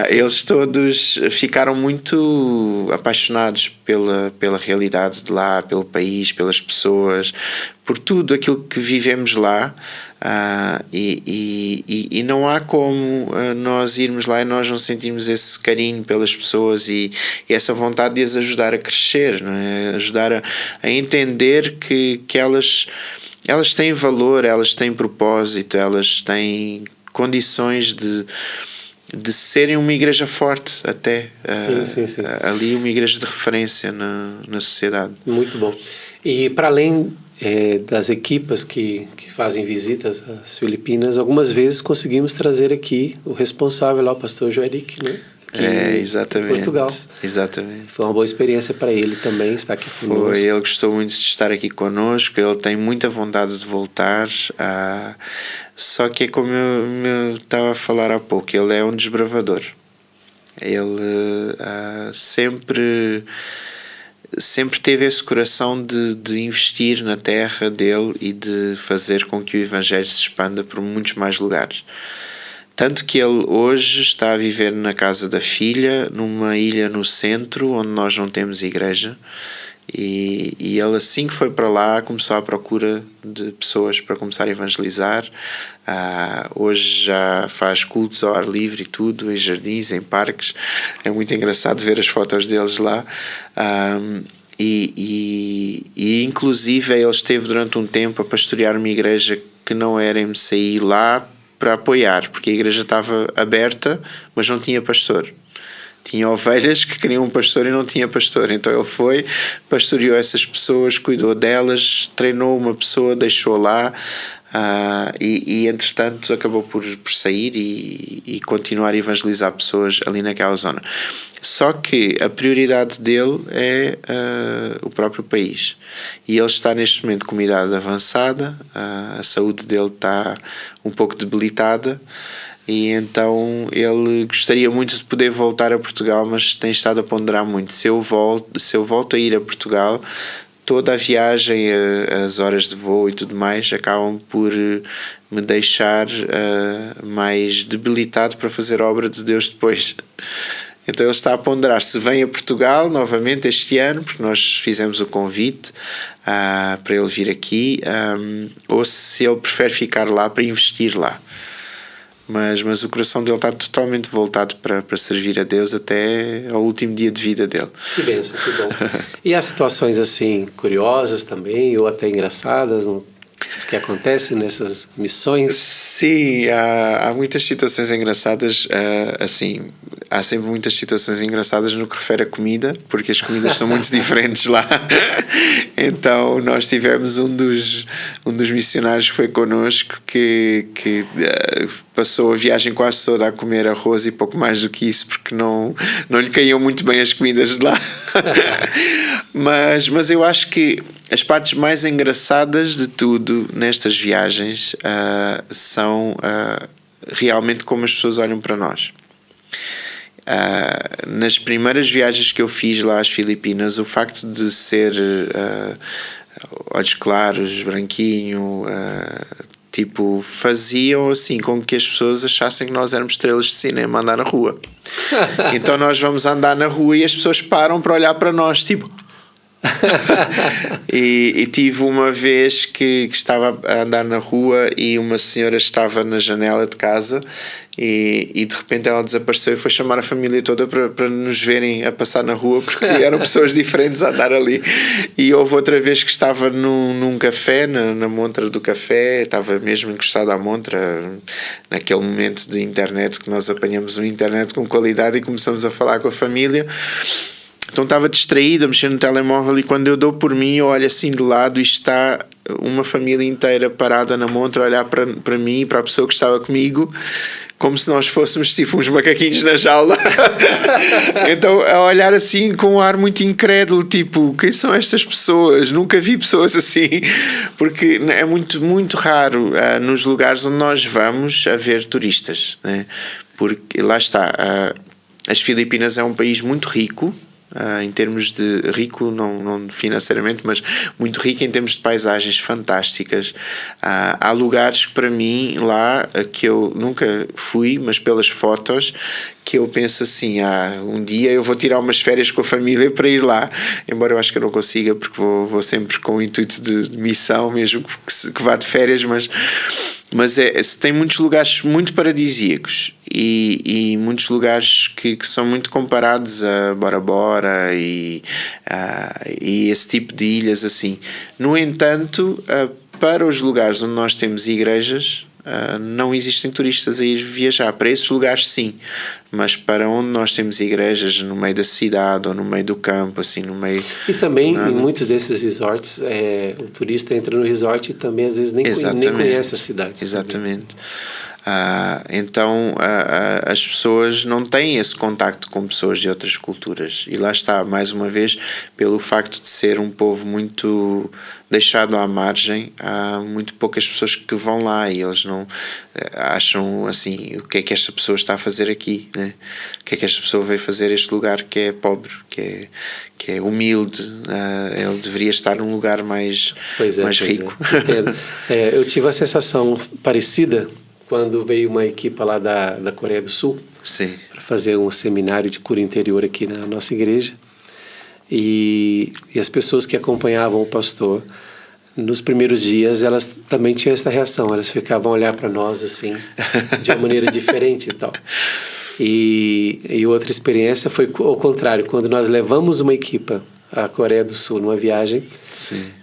eles todos ficaram muito apaixonados pela realidade de lá, pelo país, pelas pessoas, por tudo aquilo que vivemos lá. E não há como nós irmos lá e nós não sentirmos esse carinho pelas pessoas e essa vontade de as ajudar a crescer, não é? Ajudar a entender que elas têm valor, elas têm propósito, elas têm condições de serem uma igreja forte até. Sim. Ali uma igreja de referência na sociedade. Muito bom. E para além das equipas que fazem visitas às Filipinas, algumas vezes conseguimos trazer aqui o responsável lá, o pastor Joeric, né? Exatamente. Em Portugal. Exatamente. Foi uma boa experiência para ele também estar aqui conosco. Ele gostou muito de estar aqui conosco, ele tem muita vontade de voltar, só que é como eu estava a falar há pouco, ele é um desbravador. Ele sempre teve esse coração de investir na terra dele e de fazer com que o Evangelho se expanda por muitos mais lugares. Tanto que ele hoje está a viver na casa da filha, numa ilha no centro, onde nós não temos igreja. E ele, assim que foi para lá, começou à procura de pessoas para começar a evangelizar. Hoje já faz cultos ao ar livre e tudo, em jardins, em parques. É muito engraçado ver as fotos deles lá. Inclusive ele esteve durante um tempo a pastorear uma igreja que não era MCI lá, para apoiar, porque a igreja estava aberta, mas não tinha pastor. Tinha ovelhas que queriam um pastor e não tinha pastor. Então ele foi, pastoreou essas pessoas, cuidou delas, treinou uma pessoa, deixou lá, e entretanto acabou por sair e continuar a evangelizar pessoas ali naquela zona. Só que a prioridade dele é o próprio país. E ele está neste momento com uma idade avançada, a saúde dele está um pouco debilitada, e então ele gostaria muito de poder voltar a Portugal, mas tem estado a ponderar muito. Se eu volto a ir a Portugal, toda a viagem, as horas de voo e tudo mais acabam por me deixar mais debilitado para fazer a obra de Deus depois. Então ele está a ponderar se vem a Portugal novamente este ano, porque nós fizemos o convite para ele vir aqui, ou se ele prefere ficar lá para investir lá. Mas o coração dele está totalmente voltado para servir a Deus até ao último dia de vida dele. Que bênção, que bom. E há situações assim curiosas também, ou até engraçadas, que acontecem nessas missões? Sim, há muitas situações engraçadas, assim, há sempre muitas situações engraçadas no que refere a comida, porque as comidas são muito diferentes lá. Então nós tivemos um dos missionários que foi connosco que passou a viagem quase toda a comer arroz e pouco mais do que isso, porque não lhe caíam muito bem as comidas de lá. Mas eu acho que as partes mais engraçadas de tudo nestas viagens são realmente como as pessoas olham para nós. Nas primeiras viagens que eu fiz lá às Filipinas, o facto de ser olhos claros, branquinho, tipo, faziam assim com que as pessoas achassem que nós éramos estrelas de cinema a andar na rua. Então nós vamos andar na rua e as pessoas param para olhar para nós, tipo... e tive uma vez que estava a andar na rua e uma senhora estava na janela de casa e de repente ela desapareceu e foi chamar a família toda para nos verem a passar na rua, porque eram pessoas diferentes a andar ali. E houve outra vez que estava num café, na montra do café, estava mesmo encostado à montra, naquele momento de internet que nós apanhamos uma internet com qualidade e começamos a falar com a família. Então estava distraído a mexer no telemóvel e quando eu dou por mim eu olho assim de lado e está uma família inteira parada na montra a olhar para mim e para a pessoa que estava comigo, como se nós fôssemos tipo uns macaquinhos na jaula. Então a olhar assim com um ar muito incrédulo, tipo, quem são estas pessoas? Nunca vi pessoas assim, porque é muito, muito raro nos lugares onde nós vamos haver turistas, né? Porque lá está... As Filipinas é um país muito rico, em termos de rico, não financeiramente, mas muito rico em termos de paisagens fantásticas. Há lugares que para mim lá, que eu nunca fui, mas pelas fotos, que eu penso assim, um dia eu vou tirar umas férias com a família para ir lá, embora eu acho que eu não consiga, porque vou sempre com o intuito de missão, mesmo que vá de férias, mas tem muitos lugares muito paradisíacos e muitos lugares que são muito comparados a Bora Bora e esse tipo de ilhas assim. No entanto, para os lugares onde nós temos igrejas, não existem turistas a ir viajar. Para esses lugares sim, mas para onde nós temos igrejas no meio da cidade ou no meio do campo, assim, no meio... E também em muitos desses resorts, o turista entra no resort e também às vezes nem conhece a cidade. Exatamente. Então as pessoas não têm esse contacto com pessoas de outras culturas, e lá está, mais uma vez, pelo facto de ser um povo muito deixado à margem, há muito poucas pessoas que vão lá e eles não acham assim, o que é que esta pessoa está a fazer aqui, né? O que é que esta pessoa veio fazer a este lugar que é pobre, que é humilde, ele deveria estar num lugar mais rico. Eu tive a sensação parecida quando veio uma equipa lá da Coreia do Sul para fazer um seminário de cura interior aqui na nossa igreja, e as pessoas que acompanhavam o pastor, nos primeiros dias, elas também tinham essa reação, elas ficavam a olhar para nós assim, de uma maneira diferente e tal. E outra experiência foi ao contrário, quando nós levamos uma equipa à Coreia do Sul numa viagem,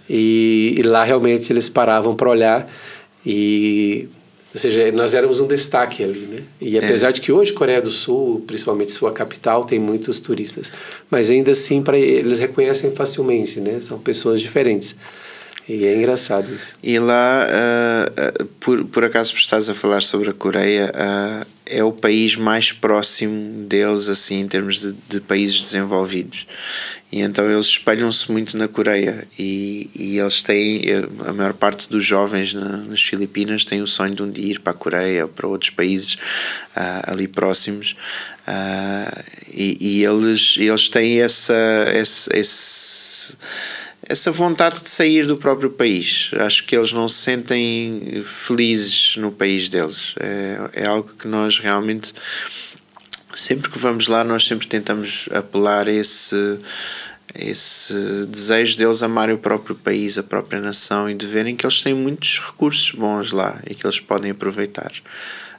e lá realmente eles paravam para olhar, ou seja, nós éramos um destaque ali, né? E apesar de que hoje Coreia do Sul, principalmente sua capital, tem muitos turistas, mas ainda assim eles reconhecem facilmente, né? São pessoas diferentes. E é engraçado isso. E lá, por acaso estás a falar sobre a Coreia, é o país mais próximo deles, assim, em termos de países desenvolvidos. E então eles espelham-se muito na Coreia e eles têm, a maior parte dos jovens nas Filipinas tem o sonho de um dia ir para a Coreia ou para outros países ali próximos, e eles têm essa vontade de sair do próprio país. Acho que eles não se sentem felizes no país deles. É algo que nós realmente, sempre que vamos lá, nós sempre tentamos apelar a esse desejo deles amarem o próprio país, a própria nação, e de verem que eles têm muitos recursos bons lá e que eles podem aproveitar.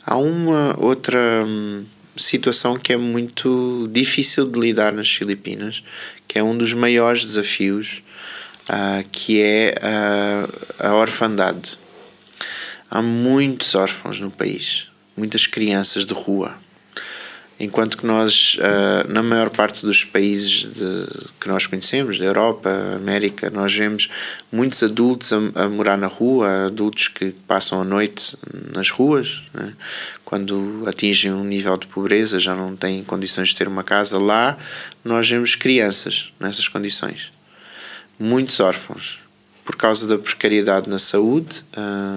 Há uma outra situação que é muito difícil de lidar nas Filipinas, que é um dos maiores desafios, que é a orfandade. Há muitos órfãos no país, muitas crianças de rua, enquanto que nós, na maior parte dos países que nós conhecemos, da Europa, América, nós vemos muitos adultos a morar na rua, adultos que passam a noite nas ruas, né? Quando atingem um nível de pobreza, já não têm condições de ter uma casa. Lá nós vemos crianças nessas condições, muitos órfãos, por causa da precariedade na saúde.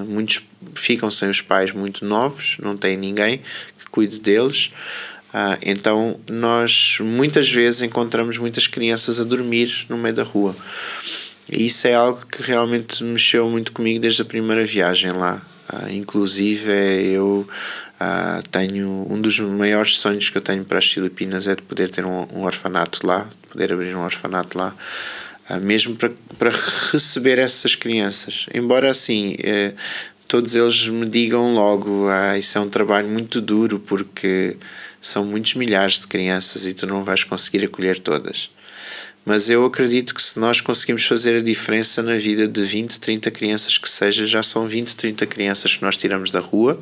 Muitos ficam sem os pais muito novos, não têm ninguém que cuide deles. Então nós muitas vezes encontramos muitas crianças a dormir no meio da rua, e isso é algo que realmente mexeu muito comigo desde a primeira viagem lá. Inclusive eu tenho um dos maiores sonhos que eu tenho para as Filipinas, é de poder ter um orfanato lá, de poder abrir um orfanato lá, mesmo para receber essas crianças. Embora assim todos eles me digam logo, isso é um trabalho muito duro, porque são muitos milhares de crianças e tu não vais conseguir acolher todas. Mas eu acredito que se nós conseguimos fazer a diferença na vida de 20, 30 crianças que seja, já são 20, 30 crianças que nós tiramos da rua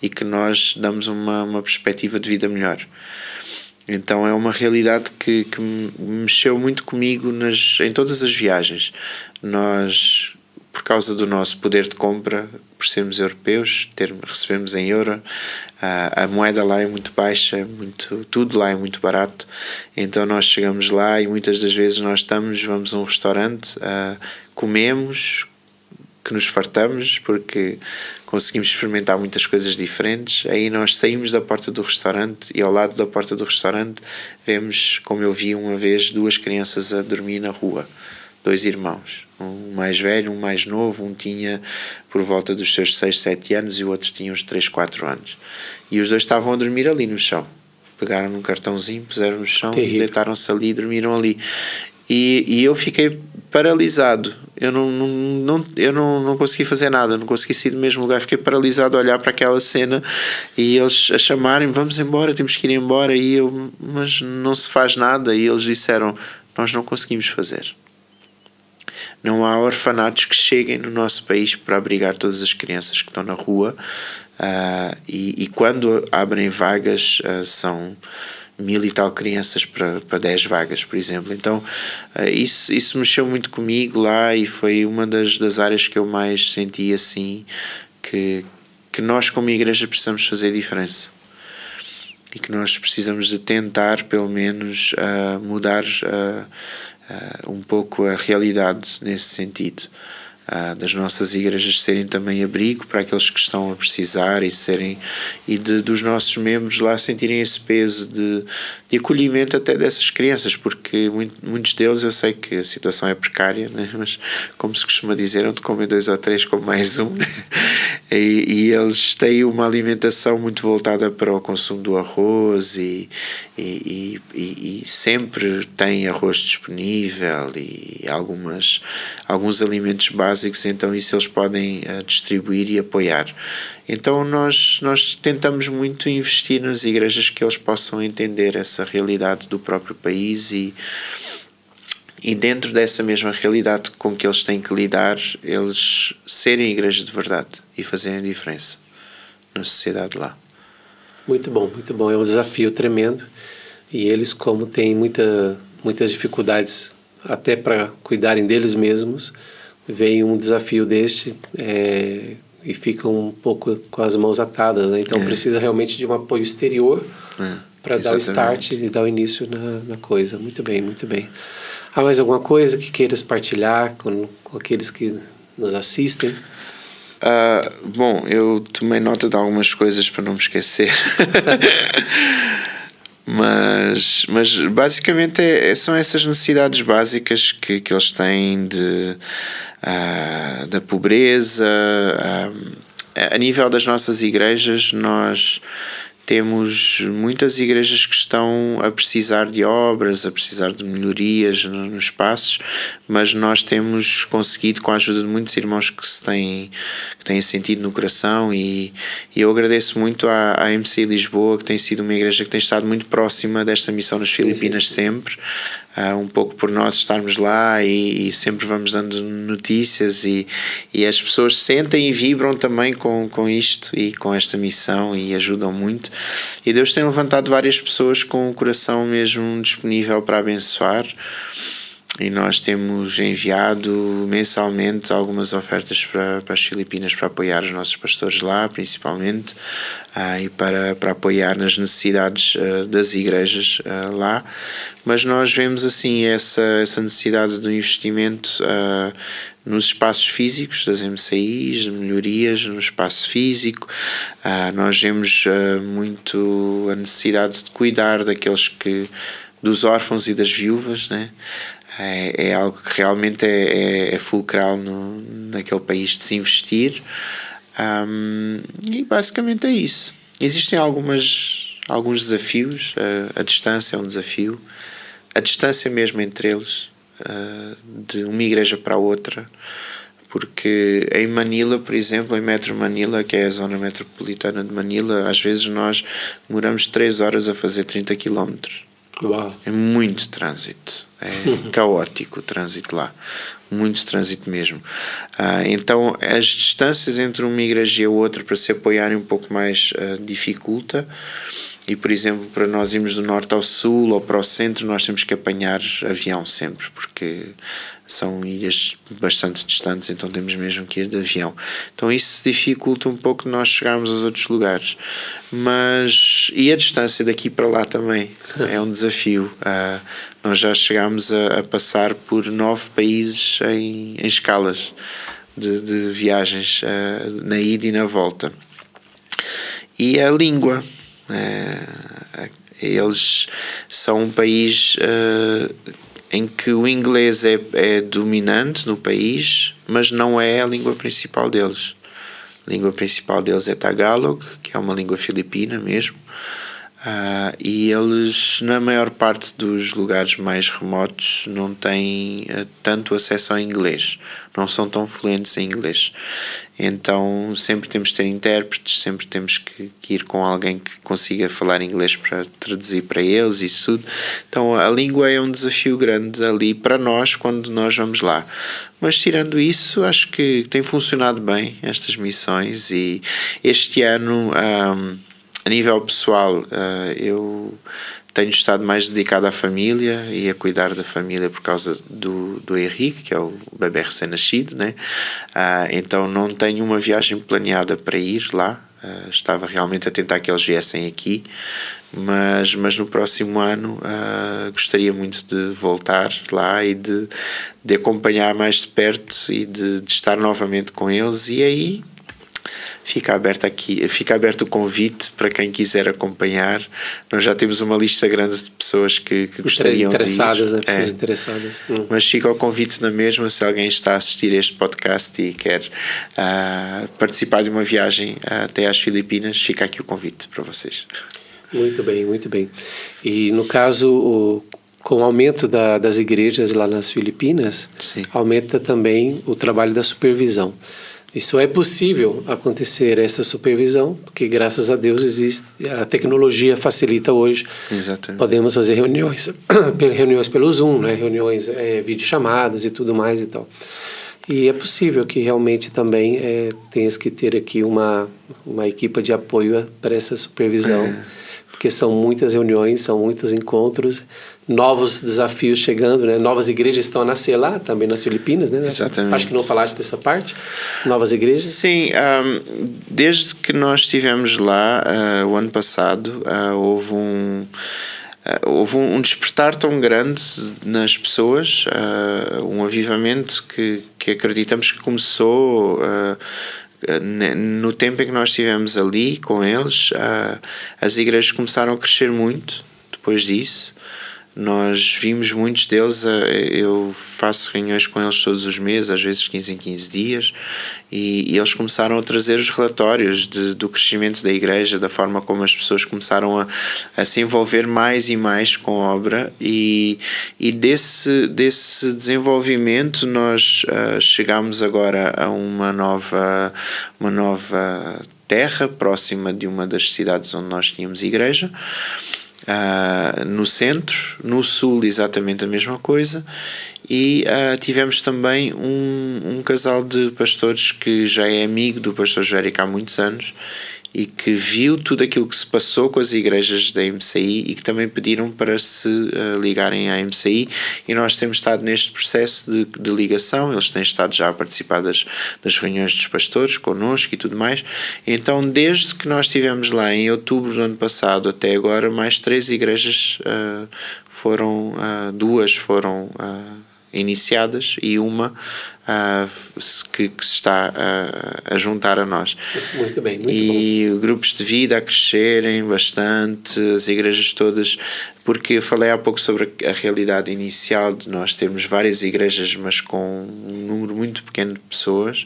e que nós damos uma perspectiva de vida melhor. Então é uma realidade que mexeu muito comigo em todas as viagens. Nós, por causa do nosso poder de compra, por sermos europeus, recebemos em euro, a moeda lá é muito baixa, tudo lá é muito barato. Então nós chegamos lá e muitas das vezes vamos a um restaurante, comemos, que nos fartamos, porque conseguimos experimentar muitas coisas diferentes. Aí nós saímos da porta do restaurante e ao lado da porta do restaurante vemos, como eu vi uma vez, 2 crianças a dormir na rua. 2 irmãos, um mais velho, um mais novo, um tinha por volta dos seus 6, 7 anos e o outro tinha uns 3, 4 anos. E os 2 estavam a dormir ali no chão. Pegaram num cartãozinho, puseram no chão, deitaram-se ali e dormiram ali. E eu fiquei paralisado. Eu não consegui fazer nada, não consegui sair do mesmo lugar. Fiquei paralisado a olhar para aquela cena e eles a chamarem-me, vamos embora, temos que ir embora. E eu, mas não se faz nada. E eles disseram, nós não conseguimos fazer. Não há orfanatos que cheguem no nosso país para abrigar todas as crianças que estão na rua, e quando abrem vagas são 1000 e tal crianças para 10 vagas, por exemplo. Então isso mexeu muito comigo lá e foi uma das áreas que eu mais senti assim que nós como igreja precisamos fazer diferença e que nós precisamos de tentar pelo menos mudar um pouco a realidade nesse sentido, das nossas igrejas serem também abrigo para aqueles que estão a precisar e dos nossos membros lá sentirem esse peso de acolhimento até dessas crianças, porque muitos deles, eu sei que a situação é precária, né? Mas como se costuma dizer, onde comem 2 ou 3 com mais um, né? E eles têm uma alimentação muito voltada para o consumo do arroz e sempre têm arroz disponível e alguns alimentos básicos, então isso eles podem distribuir e apoiar. Então nós tentamos muito investir nas igrejas que eles possam entender essa realidade do próprio país e dentro dessa mesma realidade com que eles têm que lidar, eles serem igreja de verdade e fazerem diferença na sociedade lá. Muito bom. É um desafio tremendo. E eles, como têm muitas dificuldades até para cuidarem deles mesmos, vem um desafio deste e ficam um pouco com as mãos atadas, né? Então precisa realmente de um apoio exterior para dar o start e dar o início na coisa. Muito bem. Há mais alguma coisa que queiras partilhar com aqueles que nos assistem? Bom, eu tomei nota de algumas coisas para não me esquecer. Mas basicamente são essas necessidades básicas que eles têm da pobreza. A nível das nossas igrejas, nós temos muitas igrejas que estão a precisar de obras, a precisar de melhorias nos espaços, mas nós temos conseguido, com a ajuda de muitos irmãos que têm sentido no coração, e eu agradeço muito à MCI Lisboa, que tem sido uma igreja que tem estado muito próxima desta missão nas Filipinas. Sim. Sempre. Um pouco por nós estarmos lá e sempre vamos dando notícias e as pessoas sentem e vibram também com isto e com esta missão e ajudam muito, e Deus tem levantado várias pessoas com o coração mesmo disponível para abençoar, e nós temos enviado mensalmente algumas ofertas para as Filipinas para apoiar os nossos pastores lá, principalmente, e para apoiar nas necessidades das igrejas lá. Mas nós vemos assim essa necessidade do investimento nos espaços físicos das MCIs, de melhorias no espaço físico. Nós vemos muito a necessidade de cuidar dos órfãos e das viúvas, né? É algo que realmente é fulcral naquele país de se investir, e basicamente é isso. Existem alguns desafios. A distância é um desafio, a distância mesmo entre eles, de uma igreja para a outra, porque em Manila, por exemplo, em Metro Manila, que é a zona metropolitana de Manila, às vezes nós demoramos 3 horas a fazer 30 km. Uau. É muito trânsito, é caótico o trânsito lá, muito trânsito mesmo. Então as distâncias entre uma igreja e a outra para se apoiarem um pouco mais dificulta, e por exemplo para nós irmos do norte ao sul ou para o centro nós temos que apanhar avião sempre, porque são ilhas bastante distantes, então temos mesmo que ir de avião. Então isso dificulta um pouco nós chegarmos aos outros lugares. E a distância daqui para lá também é um desafio. Nós já chegámos a passar por 9 países em escalas. de viagens na ida e na volta. E a língua. Eles são um país em que o inglês é dominante no país, mas não é a língua principal deles. A língua principal deles é Tagalog, que é uma língua filipina mesmo. E eles, na maior parte dos lugares mais remotos, não têm tanto acesso ao inglês, não são tão fluentes em inglês. Então sempre temos de ter intérpretes, sempre temos que ir com alguém que consiga falar inglês para traduzir para eles, isso tudo. Então a língua é um desafio grande ali para nós quando nós vamos lá. Mas tirando isso, acho que tem funcionado bem estas missões, e este ano, a nível pessoal, eu tenho estado mais dedicado à família e a cuidar da família por causa do Henrique, que é o bebê recém-nascido, né? Então não tenho uma viagem planeada para ir lá. Estava realmente a tentar que eles viessem aqui, mas no próximo ano gostaria muito de voltar lá e de acompanhar mais de perto e de estar novamente com eles. E aí fica aberto o convite para quem quiser acompanhar. Nós já temos uma lista grande de pessoas que gostariam interessadas, de ir. Né? Pessoas interessadas. Mas fica o convite na mesma, se alguém está a assistir a este podcast e quer participar de uma viagem até às Filipinas, fica aqui o convite para vocês. Muito bem, muito bem. E no caso, com o aumento das igrejas lá nas Filipinas, Sim. aumenta também o trabalho da supervisão. Isso é possível acontecer, essa supervisão, porque graças a Deus existe, a tecnologia facilita hoje. Exatamente. Podemos fazer reuniões pelo Zoom, né? Reuniões, videochamadas e tudo mais e tal. E é possível que realmente também tenhas que ter aqui uma equipe de apoio para essa supervisão, porque são muitas reuniões, são muitos encontros, novos desafios chegando, né? Novas igrejas estão a nascer lá, também nas Filipinas, né? Exatamente. Acho que não falaste dessa parte, novas igrejas. Sim, desde que nós estivemos lá, o ano passado, houve um despertar tão grande nas pessoas, um avivamento que acreditamos que começou no tempo em que nós estivemos ali com eles. As igrejas começaram a crescer muito depois disso. Nós vimos muitos deles, eu faço reuniões com eles todos os meses, às vezes 15 em 15 dias, e eles começaram a trazer os relatórios do crescimento da igreja, da forma como as pessoas começaram a se envolver mais e mais com a obra, e desse desenvolvimento nós chegámos agora a uma nova terra, próxima de uma das cidades onde nós tínhamos igreja. No centro, no sul exatamente a mesma coisa, e tivemos também um casal de pastores que já é amigo do pastor Jérico há muitos anos e que viu tudo aquilo que se passou com as igrejas da MCI e que também pediram para se ligarem à MCI, e nós temos estado neste processo de ligação. Eles têm estado já a participar das reuniões dos pastores connosco e tudo mais. Então, desde que nós estivemos lá em outubro do ano passado até agora, mais 3 igrejas duas foram iniciadas e uma que se está a juntar a nós. Muito bem, muito e bom. Grupos de vida a crescerem bastante, as igrejas todas, porque eu falei há pouco sobre a realidade inicial de nós termos várias igrejas, mas com um número muito pequeno de pessoas,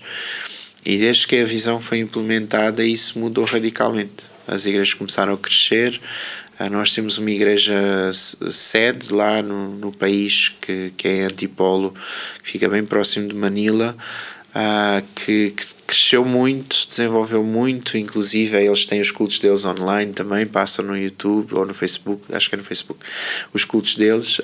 e desde que a visão foi implementada, isso mudou radicalmente. As igrejas começaram a crescer. Nós temos uma igreja sede lá no país, que é Antipolo, que fica bem próximo de Manila, que cresceu muito, desenvolveu muito. Inclusive eles têm os cultos deles online também, passam no YouTube ou no Facebook, acho que é no Facebook, os cultos deles,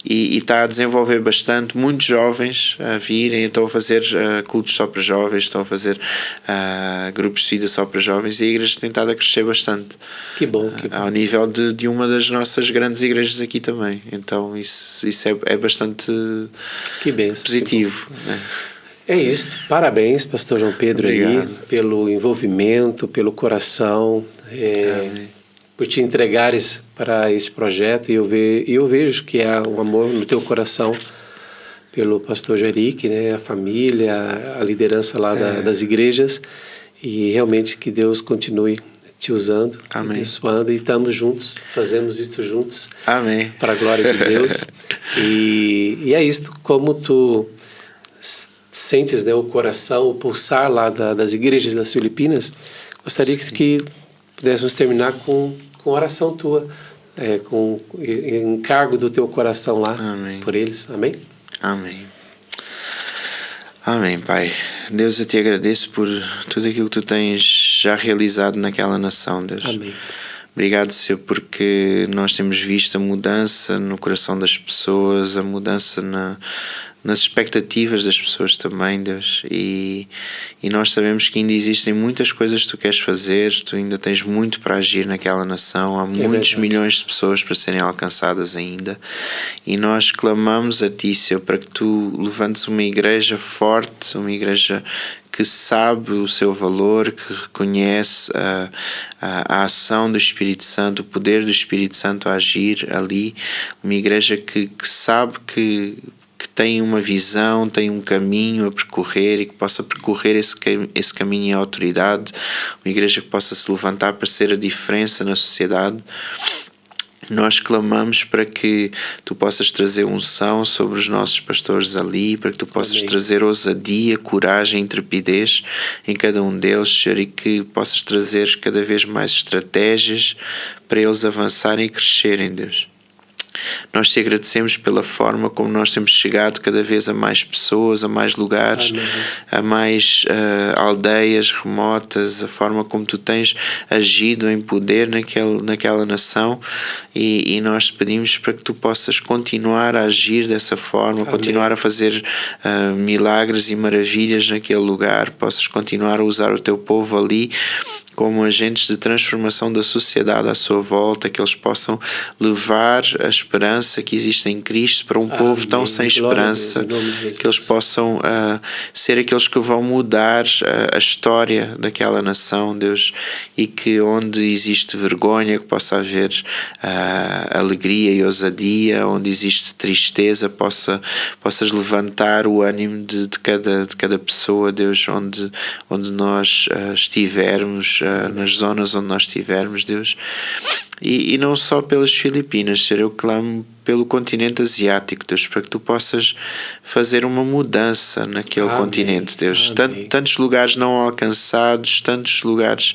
e está a desenvolver bastante. Muitos jovens a virem, estão a fazer cultos só para jovens, estão a fazer grupos de vida só para jovens, e a igreja tem estado a crescer bastante. Que bom, que bom. Ao nível de uma das nossas grandes igrejas aqui também. Então isso é bastante que benção, positivo, que né? É isso. Parabéns, pastor João Pedro. Obrigado. Aí, pelo envolvimento, pelo coração, por te entregares para este projeto, e eu vejo que há um amor no teu coração pelo pastor Jerick, né, a família, a liderança lá das igrejas, e realmente que Deus continue te usando, abençoando, e estamos juntos, fazemos isso juntos. Amém. Para a glória de Deus. E é isto, como tu sentes, né, o coração, o pulsar lá das igrejas das Filipinas, gostaria que pudéssemos terminar com oração tua, com encargo do teu coração lá. Amém. Por eles. Amém? Amém. Amém, Pai. Deus, eu te agradeço por tudo aquilo que tu tens já realizado naquela nação, Deus. Amém. Obrigado, Senhor, porque nós temos visto a mudança no coração das pessoas, a mudança nas expectativas das pessoas também, Deus. E nós sabemos que ainda existem muitas coisas que tu queres fazer, tu ainda tens muito para agir naquela nação, há muitos milhões de pessoas para serem alcançadas ainda. E nós clamamos a ti, Senhor, para que tu levantes uma igreja forte, uma igreja que sabe o seu valor, que reconhece a ação do Espírito Santo, o poder do Espírito Santo a agir ali, uma igreja que sabe que tem uma visão, tem um caminho a percorrer e que possa percorrer esse caminho em autoridade, uma igreja que possa se levantar para ser a diferença na sociedade. Nós clamamos para que tu possas trazer unção sobre os nossos pastores ali, para que tu possas trazer ousadia, coragem, intrepidez em cada um deles, Senhor, e que possas trazer cada vez mais estratégias para eles avançarem e crescerem, Deus. Nós te agradecemos pela forma como nós temos chegado cada vez a mais pessoas, a mais lugares, a mais aldeias remotas, a forma como tu tens agido em poder naquela nação, e nós te pedimos para que tu possas continuar a agir dessa forma, continuar a fazer milagres e maravilhas naquele lugar, possas continuar a usar o teu povo ali como agentes de transformação da sociedade à sua volta, que eles possam levar a esperança que existe em Cristo para um povo tão sem esperança, que eles possam ser aqueles que vão mudar a história daquela nação, Deus, e que onde existe vergonha, que possa haver alegria e ousadia, onde existe tristeza, possas levantar o ânimo de cada pessoa, Deus, onde nós estivermos, nas zonas onde nós estivermos, Deus, e não só pelas Filipinas, Senhor, eu clamo pelo continente asiático, Deus, para que tu possas fazer uma mudança naquele continente, Deus. Tantos lugares não alcançados, tantos lugares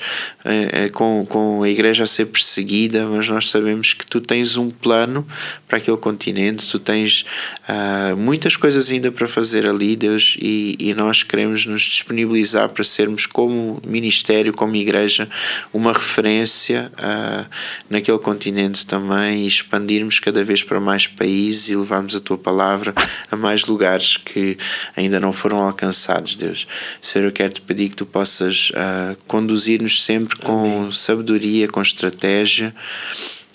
com a igreja a ser perseguida, mas nós sabemos que tu tens um plano para aquele continente, tu tens muitas coisas ainda para fazer ali, Deus, e nós queremos nos disponibilizar para sermos, como ministério, como igreja, uma referência naquele continente também, e expandirmos cada vez para mais países e levarmos a tua palavra a mais lugares que ainda não foram alcançados, Deus. Senhor, eu quero te pedir que tu possas conduzir-nos sempre com sabedoria, com estratégia,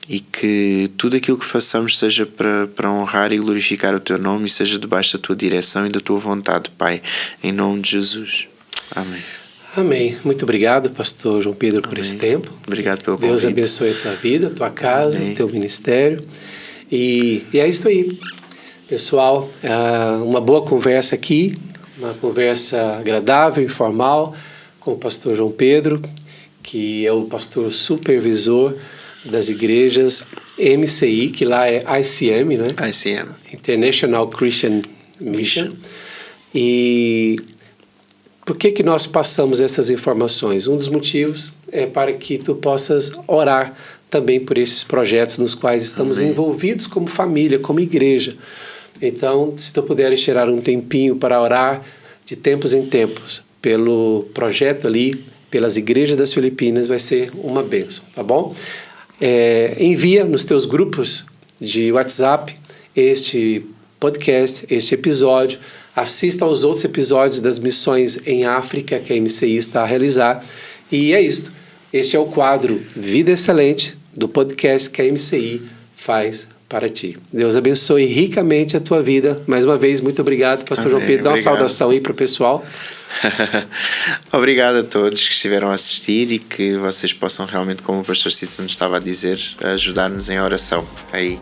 e que tudo aquilo que façamos seja para honrar e glorificar o teu nome, e seja debaixo da tua direção e da tua vontade, Pai, em nome de Jesus. Amém. Amém. Muito obrigado, pastor João Pedro, por esse tempo. Obrigado pelo convite. Deus abençoe a tua vida, a tua casa, o teu ministério. E é isso aí, pessoal. Uma boa conversa aqui, uma conversa agradável, informal, com o pastor João Pedro, que é o pastor supervisor das igrejas MCI, que lá é ICM, né? ICM. International Christian Mission. E por que nós passamos essas informações? Um dos motivos é para que tu possas orar também por esses projetos nos quais estamos envolvidos como família, como igreja. Então, se tu puderes tirar um tempinho para orar de tempos em tempos pelo projeto ali, pelas igrejas das Filipinas, vai ser uma bênção, tá bom? Envia nos teus grupos de WhatsApp este podcast, este episódio, assista aos outros episódios das missões em África que a MCI está a realizar. E é isto. Este é o quadro Vida Excelente do podcast que a MCI faz para ti. Deus abençoe ricamente a tua vida. Mais uma vez, muito obrigado, pastor João Pedro. Dá uma saudação aí para o pessoal. Obrigado a todos que estiveram a assistir, e que vocês possam realmente, como o pastor Cícero nos estava a dizer, ajudar-nos em oração. Aí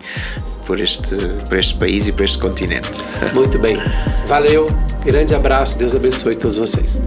por este país e por este continente. Muito bem. Valeu, grande abraço, Deus abençoe todos vocês.